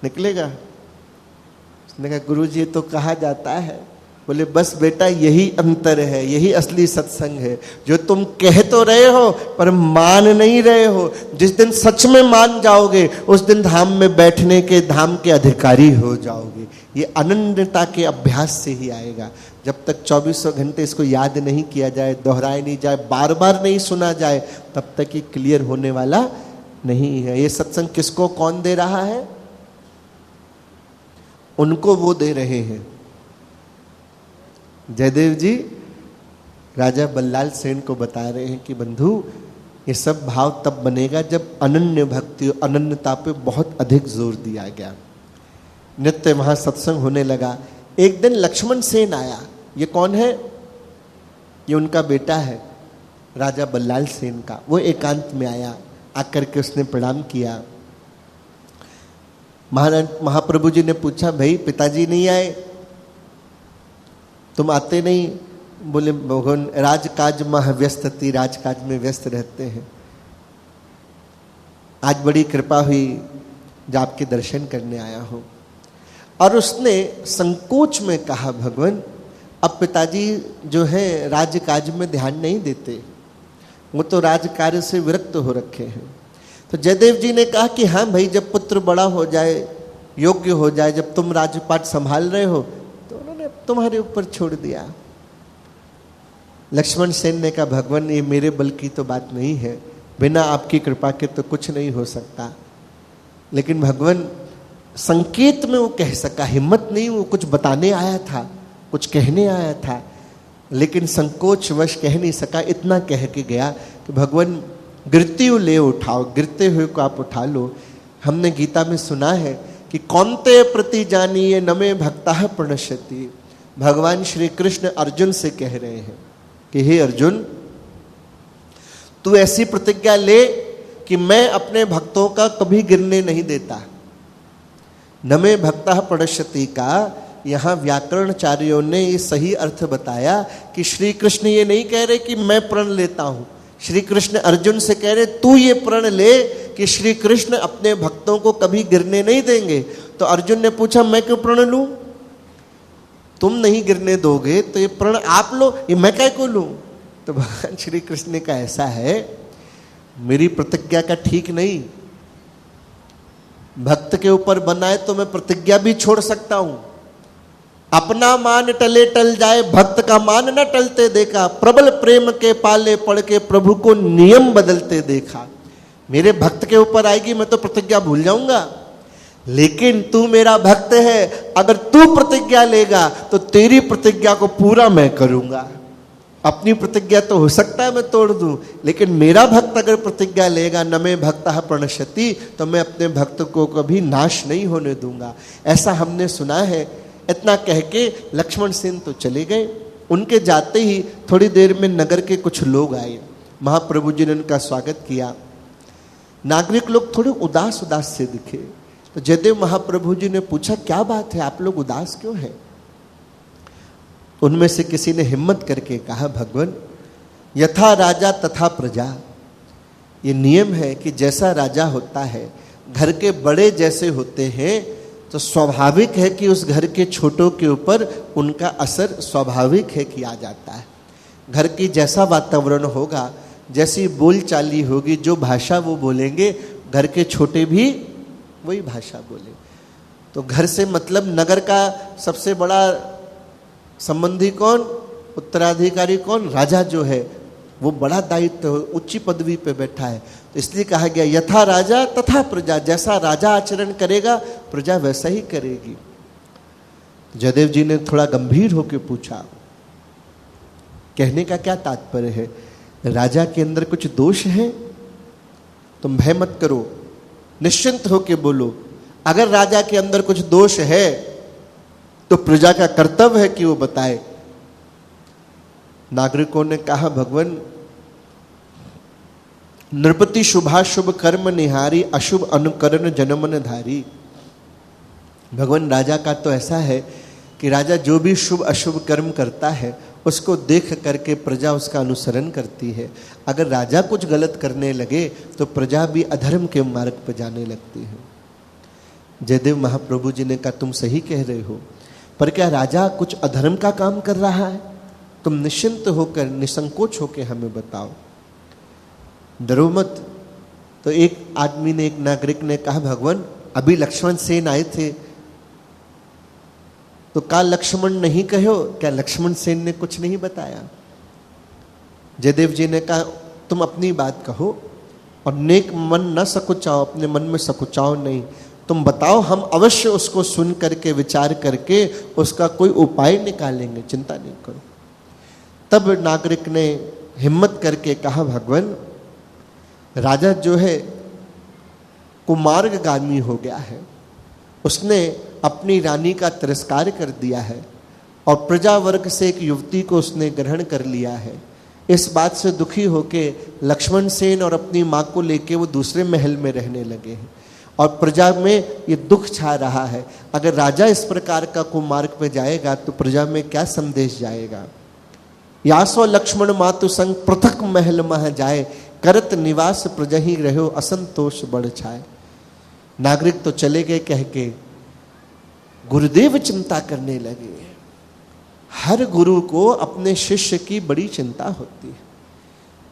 निकलेगा? उसने कहा गुरुजी तो कहा जाता है बोले बस बेटा यही अंतर है, यही असली सत्संग है। जो तुम कह तो रहे हो पर मान नहीं रहे हो। जिस दिन सच में मान जाओगे उस दिन धाम में बैठने के, धाम के अधिकारी हो जाओगे। ये अनन्यता के अभ्यास से ही आएगा। जब तक 2400 घंटे इसको याद नहीं किया जाए, दोहराया नहीं जाए, बार बार नहीं सुना जाए, तब तक ये क्लियर होने वाला नहीं है। ये सत्संग किसको कौन दे रहा है? उनको वो दे रहे हैं। जयदेव जी राजा बल्लाल सेन को बता रहे हैं कि बंधु, ये सब भाव तब बनेगा जब अनन्य भक्ति, अनन्यता पे बहुत अधिक जोर दिया गया। नित्य वहां सत्संग होने लगा। एक दिन लक्ष्मण सेन आया। ये कौन है? ये उनका बेटा है राजा बल्लाल सेन का। वो एकांत में आया, आकर के उसने प्रणाम किया। महाप्रभु जी ने पूछा, भाई पिताजी नहीं आए, तुम आते नहीं? बोले भगवान राजकाज मह व्यस्त थी, राजकाज में व्यस्त रहते हैं। आज बड़ी कृपा हुई जब आपके दर्शन करने आया हूं। और उसने संकोच में कहा, भगवान अब पिताजी जो है राजकाज में ध्यान नहीं देते, वो तो राजकार्य से विरक्त हो रखे हैं। तो जयदेव जी ने कहा कि हाँ भाई, जब पुत्र बड़ा हो जाए, योग्य हो जाए, जब तुम राजपाट संभाल रहे हो, तो उन्होंने तुम्हारे ऊपर छोड़ दिया। लक्ष्मण सेन ने कहा, भगवान ये मेरे बल की तो बात नहीं है, बिना आपकी कृपा के तो कुछ नहीं हो सकता। लेकिन भगवान संकेत में वो कह सका, हिम्मत नहीं, वो कुछ बताने आया था, कुछ कहने आया था, लेकिन संकोचवश कह नहीं सका। इतना कह के गया कि भगवान गिरती हुई ले उठाओ, गिरते हुए को आप उठा लो। हमने गीता में सुना है कि कौन्ते प्रति जानिए नमे भक्ता प्रणश्यति। भगवान श्री कृष्ण अर्जुन से कह रहे हैं कि हे अर्जुन, तू ऐसी प्रतिज्ञा ले कि मैं अपने भक्तों का कभी गिरने नहीं देता। नमे भक्ता प्रणश्यति का यहाँ व्याकरणचार्यों ने ये सही अर्थ बताया कि श्री कृष्ण ये नहीं कह रहे कि मैं प्रण लेता हूं। श्री कृष्ण अर्जुन से कह रहे तू ये प्रण ले कि श्री कृष्ण अपने भक्तों को कभी गिरने नहीं देंगे। तो अर्जुन ने पूछा, मैं क्यों प्रण लूं? तुम नहीं गिरने दोगे तो ये प्रण आप लो, ये मैं क्या को लूं? तो भगवान श्री कृष्ण का ऐसा है, मेरी प्रतिज्ञा का ठीक नहीं। भक्त के ऊपर बनाए तो मैं प्रतिज्ञा भी छोड़ सकता हूं। अपना मान टले टल जाए, भक्त का मान न टलते देखा। प्रबल प्रेम के पाले पड़ के प्रभु को नियम बदलते देखा। मेरे भक्त के ऊपर आएगी मैं तो प्रतिज्ञा भूल जाऊंगा, लेकिन तू मेरा भक्त है, अगर तू प्रतिज्ञा लेगा तो तेरी प्रतिज्ञा को पूरा मैं करूंगा। अपनी प्रतिज्ञा तो हो सकता है मैं तोड़ दूं, लेकिन मेरा भक्त अगर प्रतिज्ञा लेगा नमे भक्तः प्रणश्यति, तो मैं अपने भक्त को कभी नाश नहीं होने दूंगा। ऐसा हमने सुना है। इतना कह के लक्ष्मण सेन तो चले गए। उनके जाते ही थोड़ी देर में नगर के कुछ लोग आए। महाप्रभु जी ने उनका स्वागत किया। नागरिक लोग थोड़े उदास उदास से दिखे। तो जयदेव महाप्रभु जी ने पूछा, क्या बात है, आप लोग उदास क्यों हैं? उनमें से किसी ने हिम्मत करके कहा, भगवान यथा राजा तथा प्रजा। ये नियम है कि जैसा राजा होता है, घर के बड़े जैसे होते हैं, तो स्वाभाविक है कि उस घर के छोटों के ऊपर उनका असर स्वाभाविक है कि आ जाता है। घर की जैसा वातावरण होगा, जैसी बोलचाली होगी, जो भाषा वो बोलेंगे, घर के छोटे भी वही भाषा बोले। तो घर से मतलब नगर का सबसे बड़ा संबंधी कौन, उत्तराधिकारी कौन? राजा जो है, वो बड़ा दायित्व, उच्च पदवी पे बैठा है। तो इसलिए कहा गया यथा राजा तथा प्रजा। जैसा राजा आचरण करेगा प्रजा वैसा ही करेगी। जयदेव जी ने थोड़ा गंभीर होकर पूछा, कहने का क्या तात्पर्य है? राजा के अंदर कुछ दोष है? तुम भय मत करो, निश्चिंत होकर बोलो। अगर राजा के अंदर कुछ दोष है तो प्रजा का कर्तव्य है कि वो बताए। नागरिकों ने कहा, भगवान नृपति शुभाशुभ कर्म निहारी, अशुभ अनुकरण जनमन धारी। भगवान राजा का तो ऐसा है कि राजा जो भी शुभ अशुभ कर्म करता है उसको देख करके प्रजा उसका अनुसरण करती है। अगर राजा कुछ गलत करने लगे तो प्रजा भी अधर्म के मार्ग पर जाने लगती है। जयदेव महाप्रभु जी ने कहा, तुम सही कह रहे हो। पर क्या राजा कुछ अधर्म का काम कर रहा है? तुम निश्चिंत होकर, निसंकोच होकर हमें बताओ, डरो मत। तो एक आदमी ने, एक नागरिक ने कहा, भगवान अभी लक्ष्मण सेन आए थे तो का लक्ष्मण नहीं कहो? क्या लक्ष्मण सेन ने कुछ नहीं बताया? जयदेव जी ने कहा, तुम अपनी बात कहो और नेक मन न सकुचाओ, अपने मन में सकुचाओ नहीं, तुम बताओ, हम अवश्य उसको सुन करके, विचार करके उसका कोई उपाय निकालेंगे, चिंता नहीं करो। तब नागरिक ने हिम्मत करके कहा, भगवान राजा जो है कुमार्गगामी हो गया है, उसने अपनी रानी का तिरस्कार कर दिया है और प्रजा वर्ग से एक युवती को उसने ग्रहण कर लिया है। इस बात से दुखी होके लक्ष्मण सेन और अपनी माँ को लेके वो दूसरे महल में रहने लगे हैं और प्रजा में ये दुख छा रहा है। अगर राजा इस प्रकार का कुमार्ग पे जाएगा तो प्रजा में क्या संदेश जाएगा? यासो लक्ष्मण मातु संग पृथक महल मह जाए, करत निवास प्रजा ही रहो असंतोष बढ़ छाए। नागरिक तो चले गए कह के, गुरुदेव चिंता करने लगे। हर गुरु को अपने शिष्य की बड़ी चिंता होती है,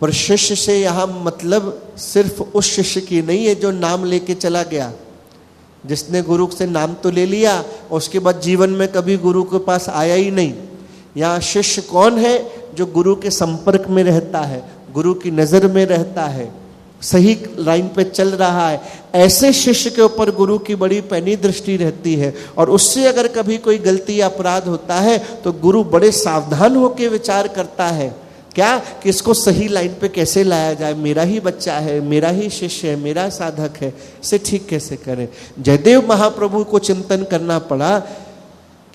पर शिष्य से यहां मतलब सिर्फ उस शिष्य की नहीं है जो नाम लेके चला गया, जिसने गुरु से नाम तो ले लिया उसके बाद जीवन में कभी गुरु के पास आया ही नहीं। यहाँ शिष्य कौन है? जो गुरु के संपर्क में रहता है, गुरु की नजर में रहता है, सही लाइन पे चल रहा है। ऐसे शिष्य के ऊपर गुरु की बड़ी पैनी दृष्टि रहती है और उससे अगर कभी कोई गलती या अपराध होता है तो गुरु बड़े सावधान होकर विचार करता है, क्या कि इसको सही लाइन पे कैसे लाया जाए, मेरा ही बच्चा है, मेरा ही शिष्य है, मेरा साधक है, इसे ठीक कैसे करें। जयदेव महाप्रभु को चिंतन करना पड़ा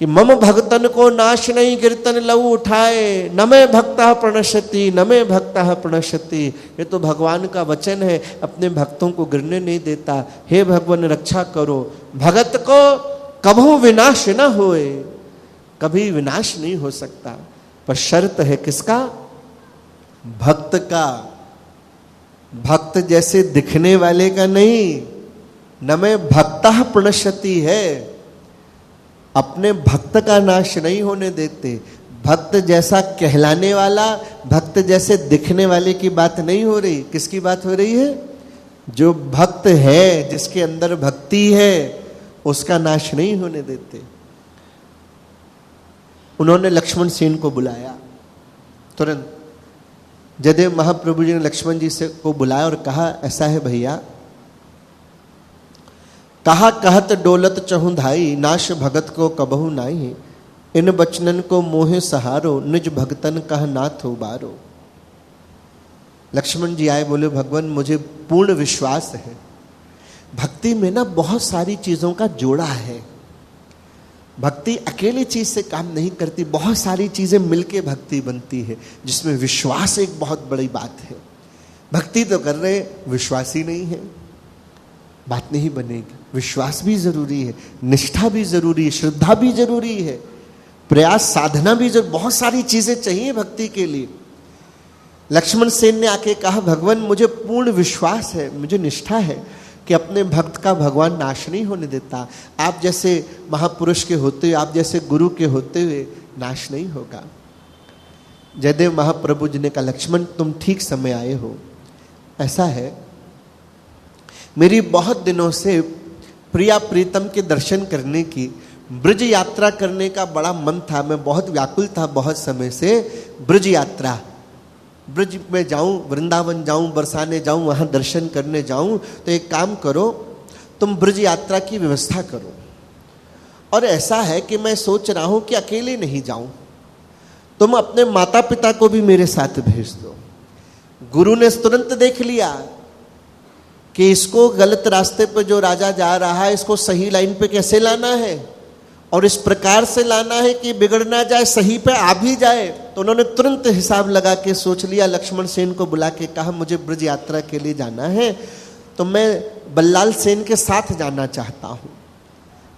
कि मम भक्तन को नाश नहीं कीर्तन लऊ उठाए, न मैं भक्ता प्रणश्यति, न मैं भक्ता प्रणश्यति। ये तो भगवान का वचन है, अपने भक्तों को गिरने नहीं देता। हे भगवान रक्षा करो, भगत को कभू विनाश न होए, कभी विनाश नहीं हो सकता, पर शर्त है किसका? भक्त का। भक्त जैसे दिखने वाले का नहीं, न मैं भक्ता प्रणश्यति है, अपने भक्त का नाश नहीं होने देते। भक्त जैसा कहलाने वाला, भक्त जैसे दिखने वाले की बात नहीं हो रही। किसकी बात हो रही है? जो भक्त है, जिसके अंदर भक्ति है, उसका नाश नहीं होने देते। उन्होंने लक्ष्मण सेन को बुलाया तुरंत। जयदेव महाप्रभु जी ने लक्ष्मण जी से को बुलाया और कहा, ऐसा है भैया, कहा कहत डोलत चहु धाई, नाश भगत को कबहु नाई, इन बचनन को मोहे सहारो, निज भगतन कह नाथ उबारो। लक्ष्मण जी आए, बोले भगवान मुझे पूर्ण विश्वास है, भक्ति में ना बहुत सारी चीजों का जोड़ा है। भक्ति अकेली चीज से काम नहीं करती, बहुत सारी चीजें मिलके भक्ति बनती है, जिसमें विश्वास एक बहुत बड़ी बात है। भक्ति तो कर रहे, विश्वास ही नहीं है, बात नहीं बनेगी। विश्वास भी जरूरी है, निष्ठा भी जरूरी है, श्रद्धा भी जरूरी है, प्रयास साधना भी जरूरी, बहुत सारी चीजें चाहिए भक्ति के लिए। लक्ष्मण सेन ने आके कहा, भगवान मुझे पूर्ण विश्वास है, मुझे निष्ठा है कि अपने भक्त का भगवान नाश नहीं होने देता। आप जैसे महापुरुष के होते हुए, आप जैसे गुरु के होते हुए नाश नहीं होगा। जयदेव महाप्रभु जी ने कहा, लक्ष्मण तुम ठीक समय आए हो। ऐसा है, मेरी बहुत दिनों से प्रिया प्रीतम के दर्शन करने की, ब्रज यात्रा करने का बड़ा मन था। मैं बहुत व्याकुल था बहुत समय से, ब्रज यात्रा, ब्रज में जाऊं, वृंदावन जाऊं, बरसाने जाऊं, वहां दर्शन करने जाऊं। तो एक काम करो, तुम ब्रज यात्रा की व्यवस्था करो। और ऐसा है कि मैं सोच रहा हूं कि अकेले नहीं जाऊं, तुम अपने माता पिता को भी मेरे साथ भेज दो। गुरु ने तुरंत देख लिया कि इसको गलत रास्ते पर जो राजा जा रहा है, इसको सही लाइन पे कैसे लाना है और इस प्रकार से लाना है कि बिगड़ ना जाए, सही पे आ भी जाए। तो उन्होंने तुरंत हिसाब लगा के सोच लिया। लक्ष्मण सेन को बुला के कहा, मुझे ब्रज यात्रा के लिए जाना है, तो मैं बल्लाल सेन के साथ जाना चाहता हूँ,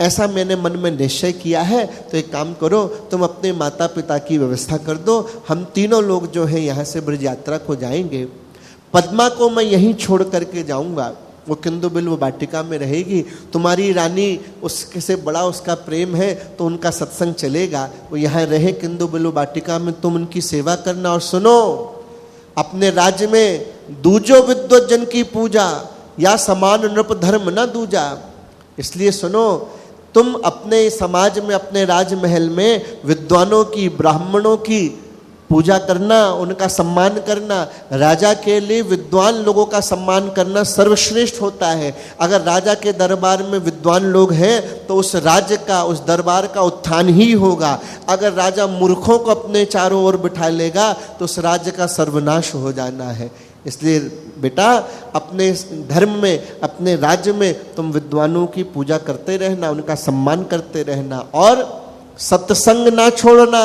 ऐसा मैंने मन में निश्चय किया है। तो एक काम करो, तुम अपने माता पिता की व्यवस्था कर दो, हम तीनों लोग जो हैं यहाँ से ब्रज यात्रा को जाएंगे। पद्मा को मैं यहीं छोड़ करके जाऊंगा, वो किंदु बिल्व वाटिका में रहेगी। तुम्हारी रानी उसके से बड़ा उसका प्रेम है तो उनका सत्संग चलेगा। वो यहाँ रहे किंदु बिल्व वाटिका में, तुम उनकी सेवा करना। और सुनो, अपने राज्य में दूजो विद्वज्जन की पूजा या समान नृप धर्म न दूजा। इसलिए सुनो, तुम अपने समाज में, अपने राजमहल में विद्वानों की, ब्राह्मणों की पूजा करना, उनका सम्मान करना। राजा के लिए विद्वान लोगों का सम्मान करना सर्वश्रेष्ठ होता है। अगर राजा के दरबार में विद्वान लोग हैं तो उस राज्य का, उस दरबार का उत्थान ही होगा। अगर राजा मूर्खों को अपने चारों ओर बिठा लेगा तो उस राज्य का सर्वनाश हो जाना है। इसलिए बेटा, अपने धर्म में, अपने राज्य में तुम विद्वानों की पूजा करते रहना, उनका सम्मान करते रहना और सत्संग ना छोड़ना।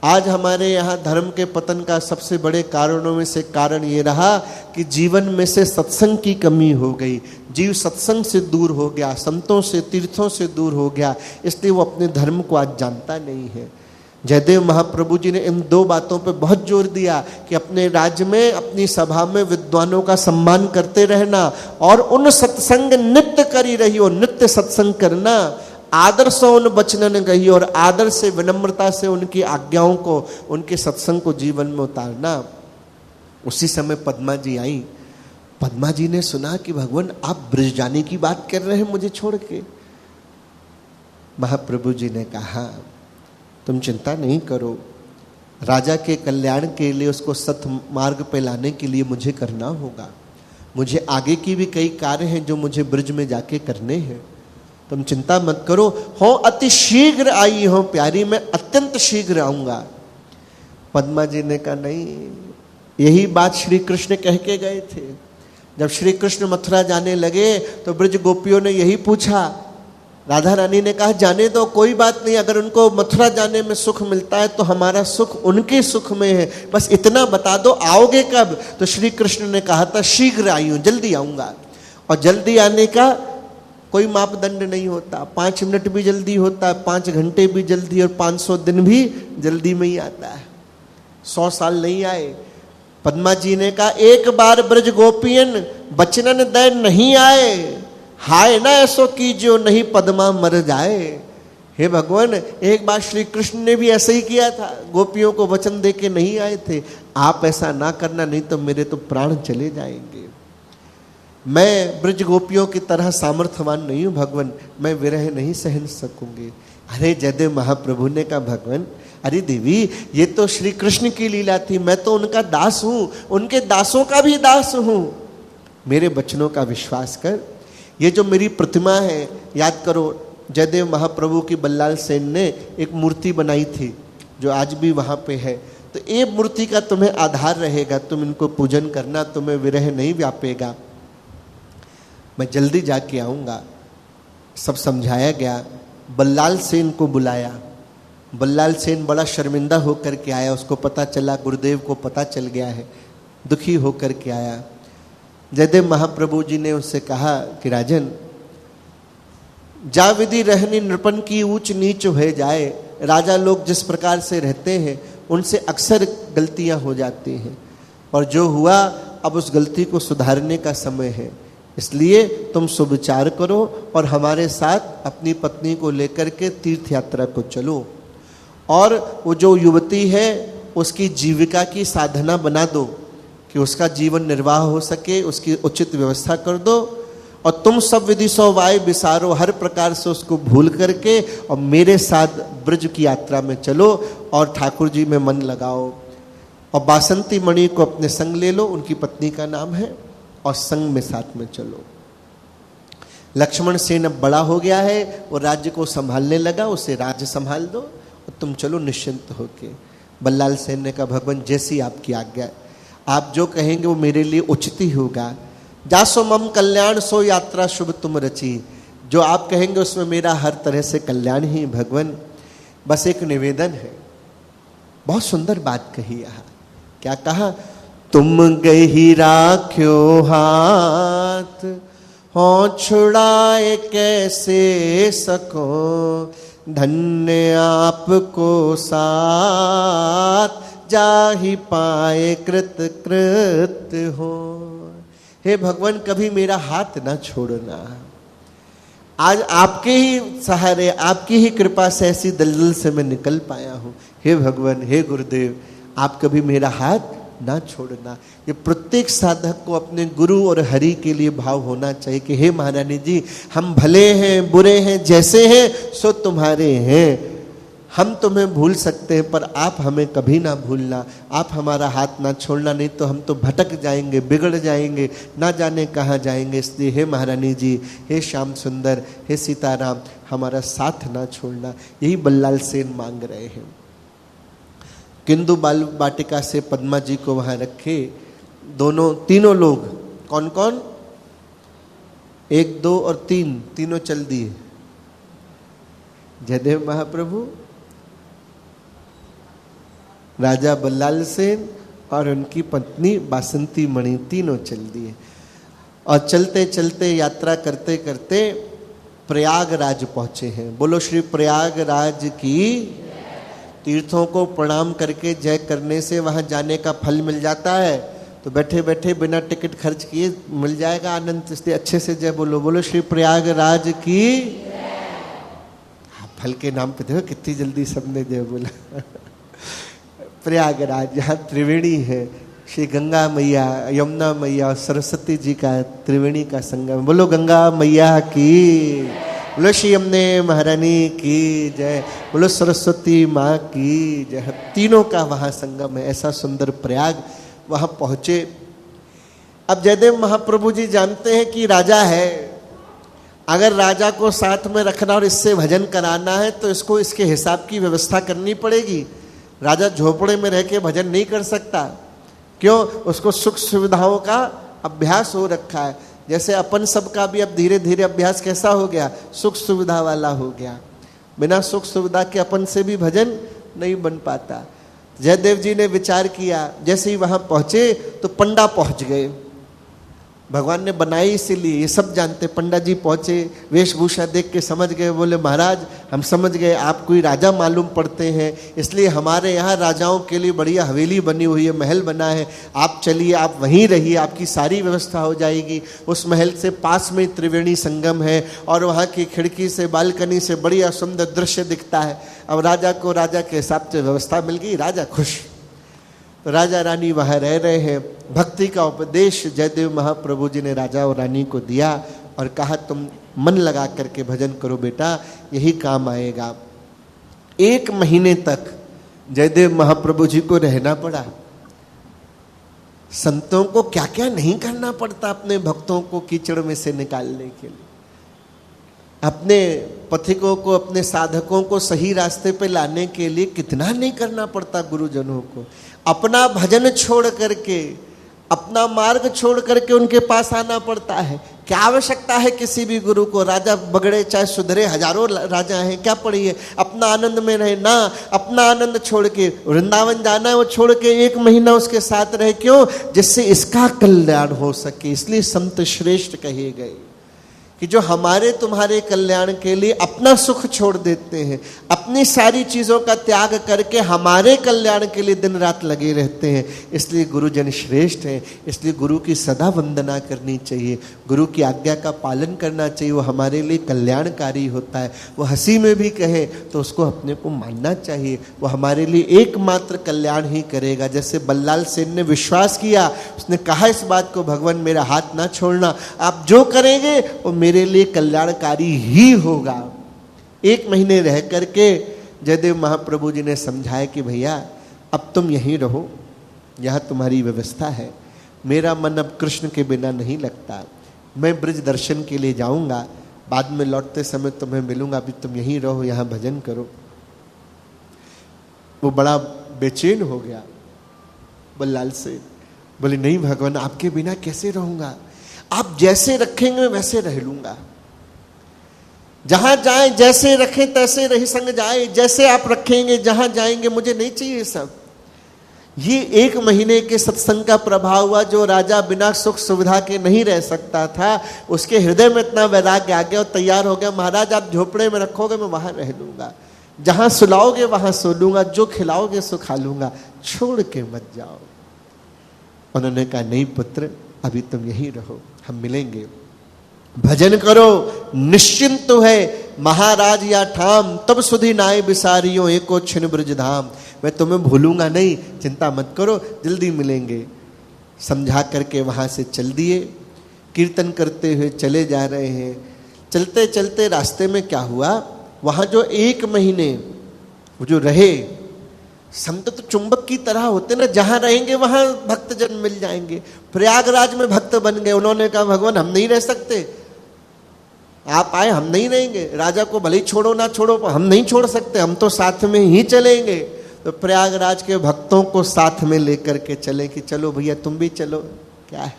आज हमारे यहाँ धर्म के पतन का सबसे बड़े कारणों में से कारण ये रहा कि जीवन में से सत्संग की कमी हो गई। जीव सत्संग से दूर हो गया, संतों से, तीर्थों से दूर हो गया, इसलिए वो अपने धर्म को आज जानता नहीं है। जयदेव महाप्रभु जी ने इन दो बातों पे बहुत जोर दिया कि अपने राज्य में, अपनी सभा में विद्वानों का सम्मान करते रहना और उन सत्संग नित्य करी रही हो, नित्य सत्संग करना। आदर से उन वचनन गई और आदर से, विनम्रता से उनकी आज्ञाओं को, उनके सत्संग को जीवन में उतारना। उसी समय पद्मा जी आई। पद्मा जी ने सुना कि भगवान आप ब्रज जाने की बात कर रहे हैं मुझे छोड़ के। महाप्रभु जी ने कहा, तुम चिंता नहीं करो, राजा के कल्याण के लिए, उसको सत मार्ग पे लाने के लिए मुझे करना होगा। मुझे आगे की भी कई कार्य हैं जो मुझे ब्रज में जाके करने हैं। तुम चिंता मत करो, हो अति शीघ्र आई हो प्यारी, मैं अत्यंत शीघ्र आऊंगा। पद्मा जी ने कहा, नहीं, यही बात श्री कृष्ण कह के गए थे। जब श्री कृष्ण मथुरा जाने लगे तो ब्रज गोपियों ने यही पूछा। राधा रानी ने कहा, जाने दो, कोई बात नहीं, अगर उनको मथुरा जाने में सुख मिलता है तो हमारा सुख उनके सुख में है, बस इतना बता दो, आओगे कब? तो श्री कृष्ण ने कहा था, शीघ्र आई हूं, जल्दी आऊंगा। और जल्दी आने का कोई मापदंड नहीं होता। 5 मिनट भी जल्दी होता है, 5 घंटे भी जल्दी, और 500 दिन भी जल्दी में ही आता है। 100 साल नहीं आए। पद्मा जी ने कहा, एक बार ब्रज गोपियन बचनन दे नहीं आए, हाय ना ऐसो कीजियो नहीं पद्मा मर जाए। हे भगवान, एक बार श्री कृष्ण ने भी ऐसा ही किया था, गोपियों को वचन दे के नहीं आए थे। आप ऐसा ना करना, नहीं तो मेरे तो प्राण चले जाएंगे। मैं ब्रज गोपियों की तरह सामर्थ्यवान नहीं हूं भगवान, मैं विरह नहीं सहन सकूंगी। अरे जयदेव महाप्रभु ने कहा, भगवान, अरे देवी, ये तो श्री कृष्ण की लीला थी, मैं तो उनका दास हूं, उनके दासों का भी दास हूं। मेरे वचनों का विश्वास कर। ये जो मेरी प्रतिमा है, याद करो, जयदेव महाप्रभु की बल्लाल सेन ने एक मूर्ति बनाई थी जो आज भी वहां पे है। तो ये मूर्ति का तुम्हें आधार रहेगा, तुम इनको पूजन करना, तुम्हें विरह नहीं व्यापेगा। मैं जल्दी जाके आऊँगा। सब समझाया गया। बल्लाल सेन को बुलाया। बल्लाल सेन बड़ा शर्मिंदा होकर के आया, उसको पता चला, गुरुदेव को पता चल गया है, दुखी होकर के आया। जयदेव महाप्रभु जी ने उससे कहा कि राजन, जा विधि रहनी नृपन की ऊंच नीच हो जाए। राजा लोग जिस प्रकार से रहते हैं उनसे अक्सर गलतियां हो जाती हैं, और जो हुआ अब उस गलती को सुधारने का समय है। इसलिए तुम सुविचार करो और हमारे साथ अपनी पत्नी को लेकर के तीर्थ यात्रा को चलो, और वो जो युवती है उसकी जीविका की साधना बना दो कि उसका जीवन निर्वाह हो सके, उसकी उचित व्यवस्था कर दो। और तुम सब विधि सौ वाय विसारो, हर प्रकार से उसको भूल करके और मेरे साथ ब्रज की यात्रा में चलो और ठाकुर जी में मन लगाओ। और बासंती मणि को अपने संग ले लो, उनकी पत्नी का नाम है, और संग में साथ में चलो। लक्ष्मण सेन अब बड़ा हो गया है, वो राज्य को संभालने लगा, उसे राज्य संभाल दो और तुम चलो निश्चिंत होके। बल्लाल सेन ने कहा, भगवान जैसी आपकी आज्ञा, आप जो कहेंगे वो मेरे लिए उचित ही होगा। जासो मम कल्याण सो यात्रा शुभ तुम रची, जो आप कहेंगे उसमें मेरा हर तरह से कल्याण ही। भगवान बस एक निवेदन है। बहुत सुंदर बात कही यहाँ। क्या कहा? तुम गही राख्यो हाथ, हो छुड़ाए कैसे सको, धन्य आपको साथ, जाहि पाए कृत कृत हो। हे भगवान कभी मेरा हाथ ना छोड़ना। आज आपके ही सहारे, आपकी ही कृपा से ऐसी दलदल से मैं निकल पाया हूँ। हे भगवान, हे गुरुदेव, आप कभी मेरा हाथ ना छोड़ना। ये प्रत्येक साधक को अपने गुरु और हरि के लिए भाव होना चाहिए कि हे महारानी जी, हम भले हैं, बुरे हैं, जैसे हैं सो तुम्हारे हैं। हम तुम्हें भूल सकते हैं पर आप हमें कभी ना भूलना, आप हमारा हाथ ना छोड़ना, नहीं तो हम तो भटक जाएंगे, बिगड़ जाएंगे, ना जाने कहाँ जाएंगे। इसलिए हे महारानी जी, हे श्याम सुंदर, हे सीताराम, हमारा साथ ना छोड़ना। यही बल्लाल सेन मांग रहे हैं। किंदु बाल वाटिका से पद्मा जी को वहां रखे तीनों लोग। कौन कौन? 1, 2 और 3, तीनों चल दिए। जयदेव महाप्रभु, राजा बल्लाल सेन और उनकी पत्नी बासंती मणि, तीनों चल दिए। और चलते चलते यात्रा करते करते प्रयागराज पहुंचे हैं। बोलो श्री प्रयागराज की। तीर्थों को प्रणाम करके जय करने से वहां जाने का फल मिल जाता है, तो बैठे बैठे बिना टिकट खर्च किए मिल जाएगा आनंद। इसलिए अच्छे से जय बोलो। बोलो श्री प्रयागराज की। फल के नाम पे देखो कितनी जल्दी सबने जय बोला। प्रयागराज, जहाँ त्रिवेणी है, श्री गंगा मैया, यमुना मैया और सरस्वती जी का त्रिवेणी का संगम। बोलो गंगा मैया की। बोलो श्री यमुने महारानी की जय। बोलो सरस्वती माँ की जय। तीनों का वहाँ संगम है। ऐसा सुंदर प्रयाग, वहाँ पहुँचे। अब जयदेव महाप्रभु जी जानते हैं कि राजा है, अगर राजा को साथ में रखना और इससे भजन कराना है तो इसको इसके हिसाब की व्यवस्था करनी पड़ेगी। राजा झोपड़े में रह के भजन नहीं कर सकता। क्यों? उसको सुख सुविधाओं का अभ्यास हो रखा है। जैसे अपन सबका भी अब धीरे धीरे अभ्यास कैसा हो गया? सुख सुविधा वाला हो गया। बिना सुख सुविधा के अपन से भी भजन नहीं बन पाता। जयदेव जी ने विचार किया, जैसे ही वहां पहुंचे तो पंडा पहुंच गए। भगवान ने बनाई इसीलिए, ये सब जानते। पंडा जी पहुंचे, वेशभूषा देख के समझ गए। बोले महाराज, हम समझ गए आप कोई राजा मालूम पड़ते हैं, इसलिए हमारे यहाँ राजाओं के लिए बढ़िया हवेली बनी हुई है, महल बना है। आप चलिए, आप वहीं रहिए, आपकी सारी व्यवस्था हो जाएगी। उस महल से पास में त्रिवेणी संगम है और वहाँ की खिड़की से, बालकनी से बढ़िया सुंदर दृश्य दिखता है। अब राजा को राजा के हिसाब से व्यवस्था मिल गई, राजा खुश। तो राजा रानी वहाँ रह रहे हैं। भक्ति का उपदेश जयदेव महाप्रभु जी ने राजा और रानी को दिया और कहा तुम मन लगा करके भजन करो बेटा, यही काम आएगा। 1 महीने तक जयदेव महाप्रभु जी को रहना पड़ा। संतों को क्या क्या नहीं करना पड़ता अपने भक्तों को कीचड़ में से निकालने के लिए, अपने पथिकों को, अपने साधकों को सही रास्ते पे लाने के लिए कितना नहीं करना पड़ता गुरुजनों को। अपना भजन छोड़ करके, अपना मार्ग छोड़ करके उनके पास आना पड़ता है। क्या आवश्यकता है किसी भी गुरु को? राजा बगड़े चाहे सुधरे, हजारों राजा हैं, क्या पड़ी है? अपना आनंद में रहे ना। अपना आनंद छोड़ के वृंदावन जाना है, वो छोड़ के 1 महीना उसके साथ रहे। क्यों? जिससे इसका कल्याण हो सके। इसलिए संत श्रेष्ठ कहे गए कि जो हमारे तुम्हारे कल्याण के लिए अपना सुख छोड़ देते हैं, अपनी सारी चीज़ों का त्याग करके हमारे कल्याण के लिए दिन रात लगे रहते हैं। इसलिए गुरुजन श्रेष्ठ हैं। इसलिए गुरु की सदा वंदना करनी चाहिए, गुरु की आज्ञा का पालन करना चाहिए। वो हमारे लिए कल्याणकारी होता है। वो हंसी में भी कहे तो उसको अपने को मानना चाहिए। वो हमारे लिए एकमात्र कल्याण ही करेगा। जैसे बल्लाल सेन ने विश्वास किया, उसने कहा इस बात को, भगवान मेरा हाथ ना छोड़ना, आप जो करेंगे वो मेरे लिए कल्याणकारी ही होगा। 1 महीने रह करके जयदेव महाप्रभु जी ने समझाया कि भैया अब तुम यहीं रहो, यह तुम्हारी व्यवस्था है। मेरा मन अब कृष्ण के बिना नहीं लगता। मैं ब्रज दर्शन के लिए जाऊंगा, बाद में लौटते समय तुम्हें मिलूंगा। अभी तुम यहीं रहो, यहाँ भजन करो। वो बड़ा बेचैन हो गया बल्लाल से। बोले नहीं भगवान, आपके बिना कैसे रहूंगा? आप जैसे रखेंगे वैसे रह लूंगा। जहां जाए जैसे रखें तैसे रही संग जाए। जैसे आप रखेंगे जहां जाएंगे, मुझे नहीं चाहिए सब। ये 1 महीने के सत्संग का प्रभाव हुआ। जो राजा बिना सुख सुविधा के नहीं रह सकता था, उसके हृदय में इतना वैराग्य आ गया और तैयार हो गया, महाराज आप झोपड़े में रखोगे मैं वहां रह लूंगा, जहां सुलाओगे वहां सो लूंगा, जो खिलाओगे सो खा लूंगा, छोड़ के मत जाओ। उन्होंने कहा नहीं पुत्र, अभी तुम यहीं रहो, हम मिलेंगे। भजन करो निश्चिंत है महाराज या ठाम, तब सुधी नाय बिसारियो एको छिन ब्रज धाम। मैं तुम्हें भूलूंगा नहीं, चिंता मत करो, जल्दी मिलेंगे। समझा करके वहां से चल दिए। कीर्तन करते हुए चले जा रहे हैं। चलते चलते रास्ते में क्या हुआ, वहां जो 1 महीने वो जो रहे, संत तो चुंबक की तरह होते ना, जहां रहेंगे वहां भक्तजन मिल जाएंगे। प्रयागराज में भक्त बन गए। उन्होंने कहा भगवान हम नहीं रह सकते, आप आए हम नहीं रहेंगे। राजा को भले ही छोड़ो ना छोड़ो, हम नहीं छोड़ सकते, हम तो साथ में ही चलेंगे। तो प्रयागराज के भक्तों को साथ में लेकर के चले कि चलो भैया तुम भी चलो। क्या है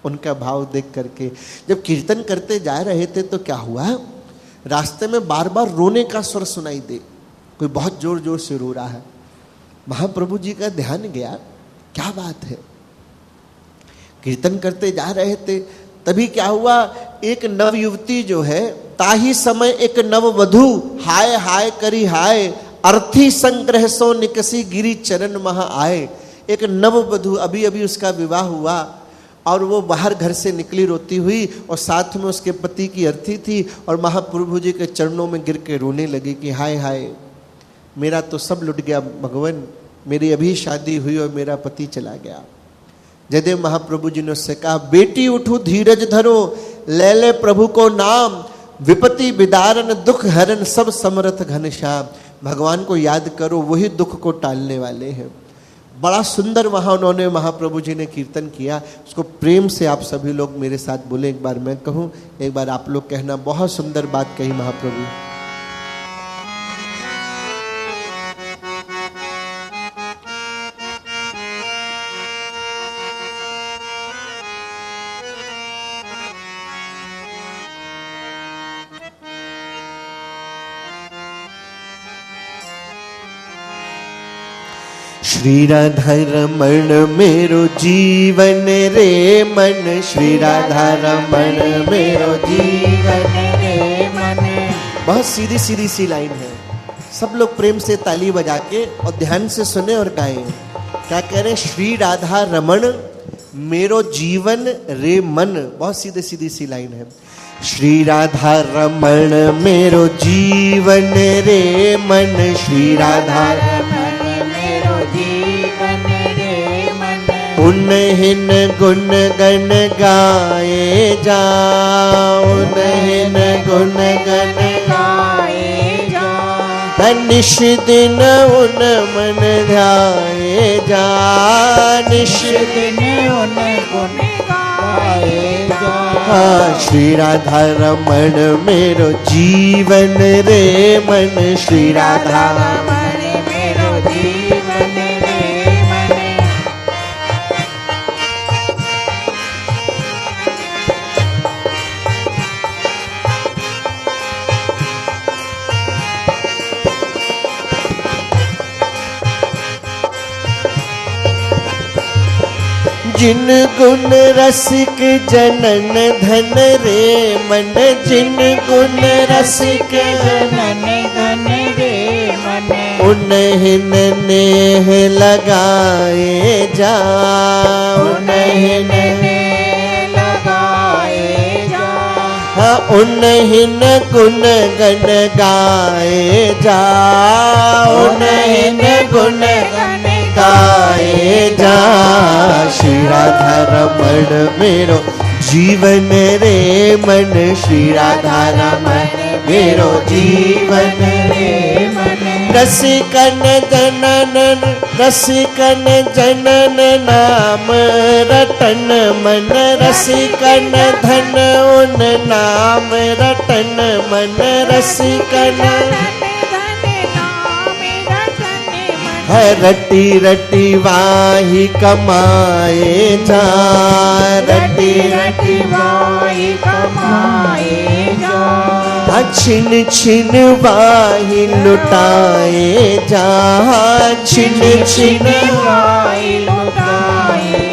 उनका भाव देख करके। जब कीर्तन करते जा रहे थे तो क्या हुआ, रास्ते में बार बार रोने का स्वर सुनाई दे, कोई बहुत जोर जोर से रो रहा है। महाप्रभु जी का ध्यान गया, क्या बात है। कीर्तन करते जा रहे थे, तभी क्या हुआ, एक नव युवती जो है, ताही समय एक नव वधु हाय हाय करी हाय, अर्थी संग्रह सो निकसी गिरी चरण महा आए। एक नव वधु, अभी अभी उसका विवाह हुआ और वो बाहर घर से निकली रोती हुई, और साथ में उसके पति की अर्थी थी, और महाप्रभु जी के चरणों में गिर के रोने लगी कि हाय हाय मेरा तो सब लुट गया भगवान, मेरी अभी शादी हुई और मेरा पति चला गया। जयदेव महाप्रभु जी ने उससे कहा, बेटी उठो धीरज धरो, ले ले प्रभु को नाम, विपत्ति विदारन दुख हरन सब समर्थ घनश्याम। भगवान को याद करो, वही दुख को टालने वाले हैं। बड़ा सुंदर वहां उन्होंने महाप्रभु जी ने कीर्तन किया। उसको प्रेम से आप सभी लोग मेरे साथ बोले, एक बार मैं कहूं, एक बार आप लोग कहना। बहुत सुंदर बात कही महाप्रभु। श्री राधा रमण मेरो जीवन रे मन, श्री राधा रमण मेरो जीवन रे मन। बहुत सीधी सीधी सी लाइन है, सब लोग प्रेम से ताली बजा के और ध्यान से सुने और गाएं। क्या कह रहे हैं, श्री राधा रमण मेरो जीवन रे मन। बहुत सीधे सीधी सी लाइन है। श्री राधा रमण मेरो जीवन रे मन, श्री राधा उन्हिन गुण गण गाए जा, उन्हिन गुण गण गाए जा, निश दिन उन मन ध्याए जा, निश दिन उन गुण गाए जा। श्री राधा रमण मेरो जीवन रे मन, श्री राधा रमण मेरो जीवन रे मन। जिन गुण रसिक जनन धन रे मन, जिन गुण रसिक जनन धन रे मन, उन्हिन नेह लगाए जा, उन्हिन नेह लगाए जा। हाँ उन्हिन गुण गण गाए जा, उन्हिन गुण गण गाए जा। श्री राधा रमण मेरो जीवन रे मन, श्री राधा रमण मेरो जीवन रे मन। रसिकन जनन रसिकन जनन नाम रटन मन, रसिकन धन उन नाम रटन मन, रसिकन है रटी रटी वाही कमाए जा, रटी रटी वाही कमाए जा। छिन छिन वाही लुटाए जा, छिन छिन वाही लुटाए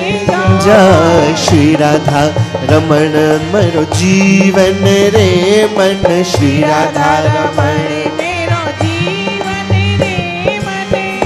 जा। श्री राधा रमण मेरो जीवन रे मन, श्री राधा रमण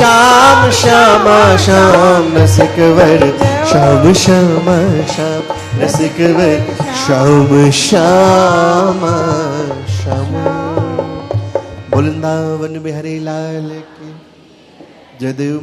श्याम श्यामा श्याम रसिकवर श्याम श्यामा श्याम रसिकवर श्याम श्यामा श्याम। वृंदावन बिहारी लाल की जय देव।